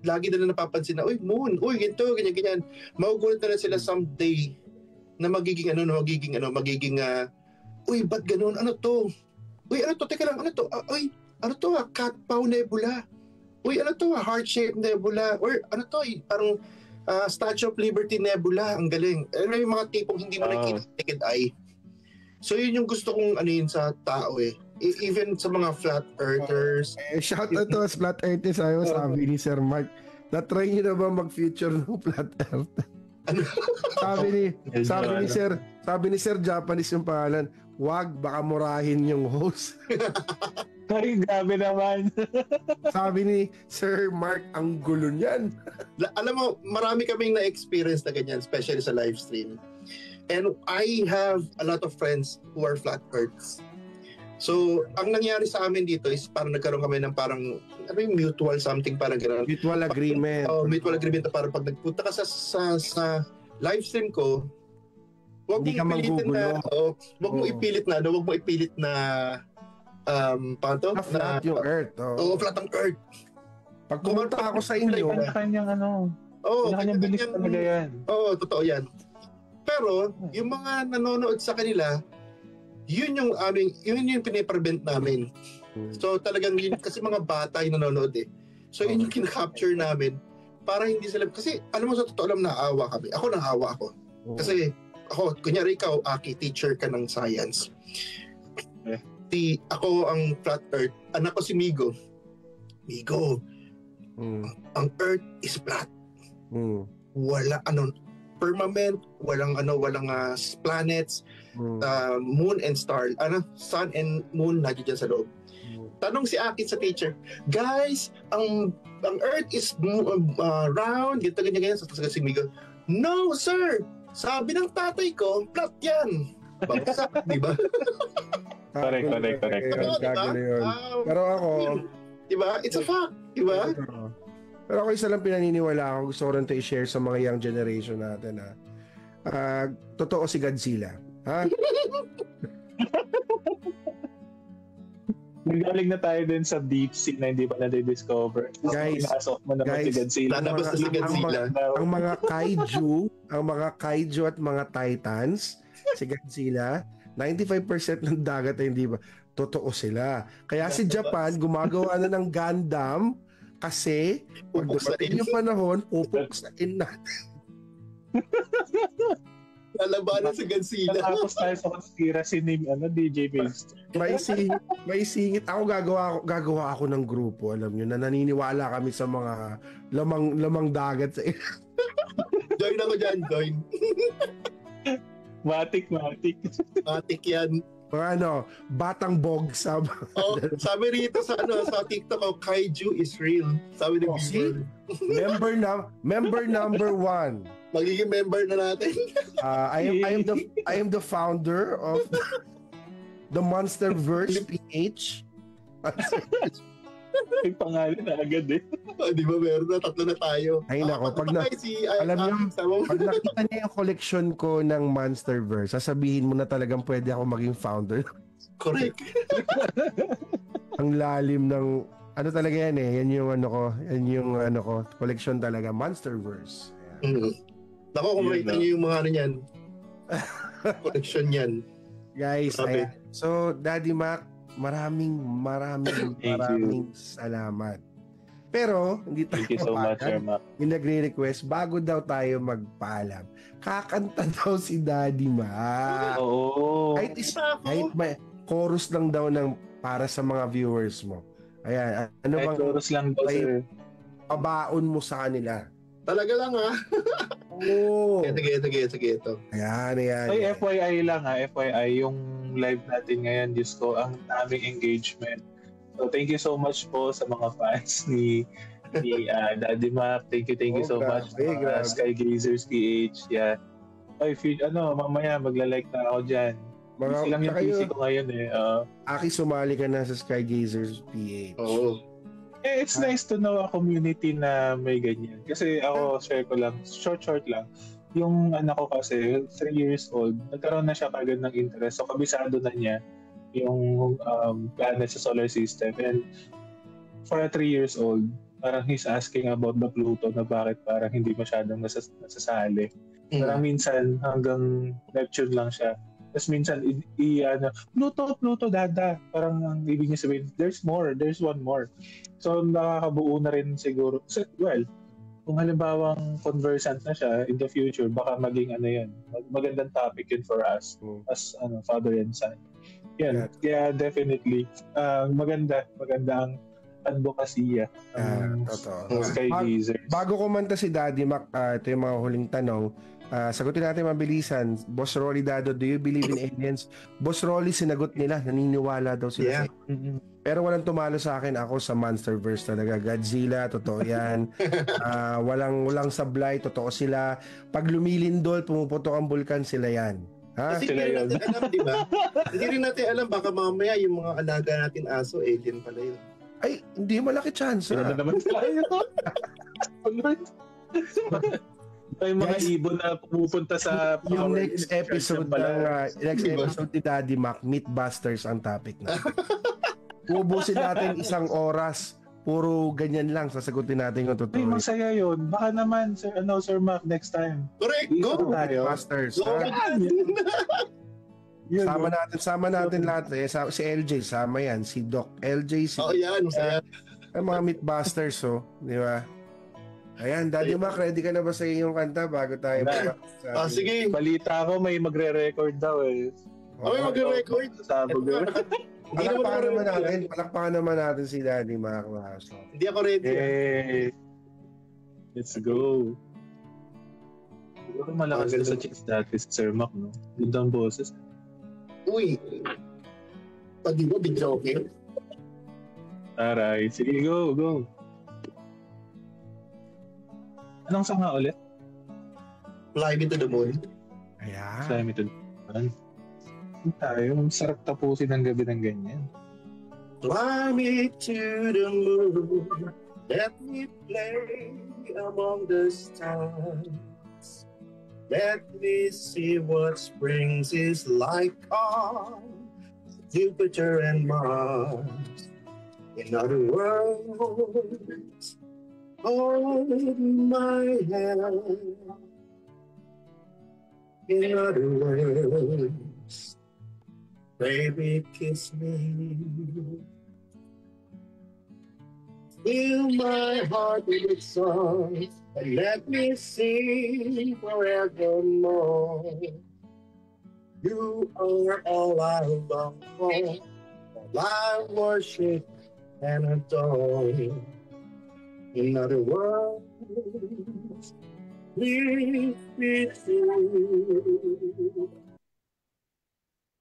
lagi na napapansin na, moon, ganito, ganyan. Magugulat na sila someday na magiging, ba't ganun? Ano to? Teka lang, ano to? Ano to? Cat Paw Nebula. Ano to? Heart-shaped nebula. Or ano to? Parang Statue of Liberty Nebula. Ang galing. Ano yung mga tipong hindi mo nakikita sa naked eye. So yun yung gusto kong sa tao even sa mga flat earthers. Shout out to us flat earthers. Sabi ni Sir Mark, na-try nyo na ba mag-future ng flat earth? Ano? sabi ni Sir Japanese yung pangalan, wag, baka murahin yung host. Ay, grabe naman. Sabi ni Sir Mark, ang gulo niyan. Alam mo, marami kaming na-experience na ganyan, especially sa live stream. And I have a lot of friends who are flat earths. So, ang nangyari sa amin dito is parang nagkaroon kami ng parang mutual something, parang gano'n. Mutual agreement. Mutual agreement na parang pag nagpunta ka sa live stream ko, huwag mong ipilit na flat yung earth. Flat ang earth. Pag pumunta ako sa inyo, kanyang bilis talaga yan. Totoo yan. Pero, yung mga nanonood sa kanila, yun yung piniprevent namin. So, talagang yun, kasi mga bata yung nanonood So, yun yung kinakapture namin para hindi sila, kasi alam mo sa totoo lang, naawa kami. Naawa ako. Kasi, kunyari ikaw, Aki, teacher ka ng science. Ako ang flat earth. Anak ko si Migo. Migo, ang earth is flat. Wala, firmament, walang planets, moon and star, sun and moon lagi dyan sa loob. Tanong si Akin sa teacher, guys, ang earth is round, ganyan. Sa si Migo, no sir, sabi ng tatay ko, flat yan. Bagsak, di ba? Correct. Pero ako, di ba? It's a fact, di ba? Pero ako isa lang pinaniniwala ako, gusto ko rin ito i-share sa mga young generation natin totoo si Godzilla. Ha? Nagaling na tayo din sa deep sea na hindi pa na-discover. Guys, si Godzilla. Si Godzilla. Ang mga kaiju at mga titans, si Godzilla, 95% ng dagat ay hindi ba? Totoo sila. Kaya si Japan gumagawa na ng Gundam kasi pag dumating yung panahon, pupuksain natin. Lalabanan sa Godzilla. Tapos tayo sa conspiracy ni DJ Base. May singit. Ako gagawa ako ng grupo, alam nyo, na naniniwala kami sa mga lamang dagat sa Join ako dyan, join. Matik. Matik yan. Batang bog sabi. Sabi rito sa TikTok ko, kaiju is real. Sabi ni Bieber. Member number 1. Magiging member na natin. I am the founder of the Monsterverse PH. May pangalan na agad Di ba meron na? 3 na tayo. Ay nako, pag nakita niya yung collection ko ng Monsterverse, sasabihin mo na talagang pwede ako maging founder. Correct. Ang lalim ng talaga yan yan yung collection talaga, Monsterverse. Nako, kung makita niyo yung mga collection yan. Guys, so Daddy Mac, maraming Thank you. salamat. Pero, hindi tayo Thank you so much, Sir Mac. Yung nagre-request, bago daw tayo magpaalam, kakanta daw si Daddy Ma. Oo. Kahit may chorus lang daw ng para sa mga viewers mo. Ayan, ano Kahit bang chorus lang daw, sir. pabaon mo sa kanila? Talaga lang ha. Oo. Sige ito. Ayan. Ay, FYI lang ha, FYI, yung live natin ngayon, Diyos ko, ang daming engagement. So, thank you so much po sa mga fans ni Daddy Mac. Thank you so much sa mga Skygazers PH. Yeah. Ay, mamaya magla-like na ako dyan. Kasi lang yung PC ko ngayon eh. Aki, sumali ka na sa Skygazers PH. Oo. It's nice to know a community na may ganyan. Kasi ako, share ko lang, short lang. Yung anak ko kasi, 3 years old, nagkaroon na siya kagad ng interest. So, kabisado na niya yung planet sa solar system. And for a 3 years old, parang he's asking about the Pluto na bakit parang hindi masyadong nasasali. Parang minsan hanggang Neptune lang siya. Tapos minsan, Pluto, dada. Parang ang ibig niya sabihin, there's one more. So, nakakabuo na rin siguro. So, well, kung halimbawang conversant na siya in the future, baka maging magandang topic yun for us as father and son. Yan. Yeah, definitely. Maganda ang advokasya. Totoo. Skygazers. Bago kumanta si Daddy Mac, ito yung mga huling tanong. Sagutin natin mabilisan. Boss Rolly Dado, do you believe in aliens? Boss Rolly, sinagot nila. Naniniwala daw sila. Yeah. Pero walang tumalo sa akin. Ako sa Monsterverse talaga. Godzilla, totoo yan. Walang sablay, totoo sila. Pag lumilindol, pumuputok ang bulkan, sila yan. Ha? Kasi hindi rin natin alam, di ba? Hindi rin natin alam, baka mamaya yung mga alaga natin aso, alien pala yun. Ay, hindi malaki chance. Ano naman tayo? May mga ibon na pumupunta sa yung next episode ni Daddy Mac, Mythbusters ang topic na. Ubusin natin 1 oras. Puro ganyan lang sasagutin natin yung totoo. Ay, masaya yun. Baka naman, Sir Mac, next time. Correct. Go! Mythbusters. Sama natin lahat. Si LJ, sama yan. Si Doc LJ. yan. Ang mga Mythbusters, di ba? Ayan, Daddy Mac, ready ka na ba sa iyong kanta bago tayo sige. Balita ko, may magre-record daw eh. May magre-record? Palakpakan naman natin si Daddy Mac. Hindi ako ready. Let's go. Siguro malakas ka sa chicks dati si Sir Mac, no? Ganda ang boses. Uy. Pwede mo, big joking? Taray. Sige, go. Anong song nga ulit? Fly Me to the Moon. Ayan. Fly Me to the Moon. Tayo, sarap tapusin ang gabi ng ganyan. Fly me to the moon, let me play among the stars. Let me see what spring is like on Jupiter and Mars. In other words, hold my hand. In other words, baby, kiss me. Fill my heart with songs and let me sing forevermore. You are all I long for, all I worship and adore. In other words, please be true.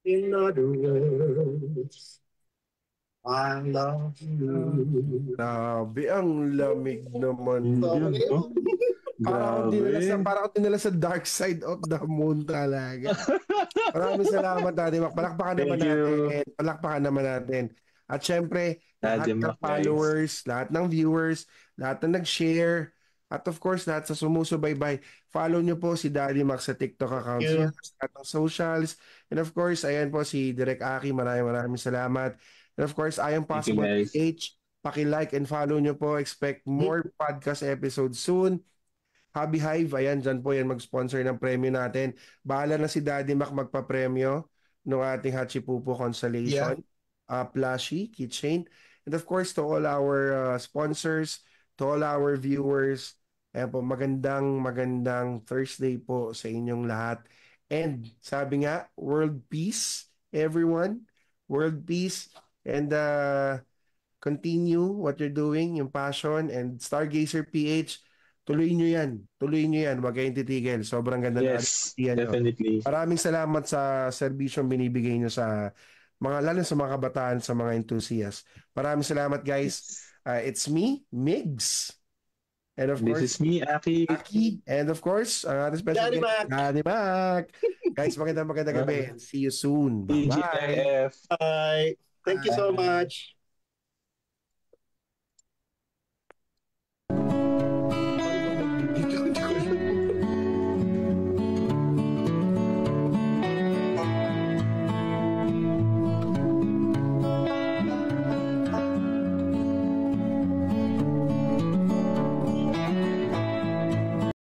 In other words, I love you. Grabe, ang lamig naman yun. Parang dinala sa dark side of the moon talaga. Maraming salamat, Daddy Mac. Palakpakan naman natin. At syempre, lahat ng followers, lahat ng viewers, lahat na nag-share, at of course, lahat sa sumusubaybay. Follow nyo po si Daddy Mac sa TikTok account, at ng socials. And of course, ayan po si Direk Aki. Maraming salamat. And of course, I Am Possible PH. Paki-like and follow nyo po. Expect more podcast episodes soon. Hobby Hive, ayan, dyan po yan mag-sponsor ng premyo natin. Bahala na si Daddy Mac magpa-premyo ng ating Hachipupo Constellation. plushie, keychain. And of course, to all our sponsors, to all our viewers, ayan po, magandang Thursday po sa inyong lahat. And sabi nga, world peace, everyone. World peace. And continue what you're doing, yung passion. And Stargazer PH, tuloy nyo yan. Tuloy nyo yan. Huwag kayong titigil. Sobrang ganda na Yes, nyo. definitely. Maraming salamat sa serbisyong binibigay nyo sa lalo sa mga kabataan, sa mga enthusiasts. Maraming salamat, guys. It's me, Migs. And of course, This is me, Aki. And of course, ang ating special Danny guest, Mac. Danny Mac. Guys, magandang gabi and see you soon. Bye-bye. TGIF. Bye. Thank you so much.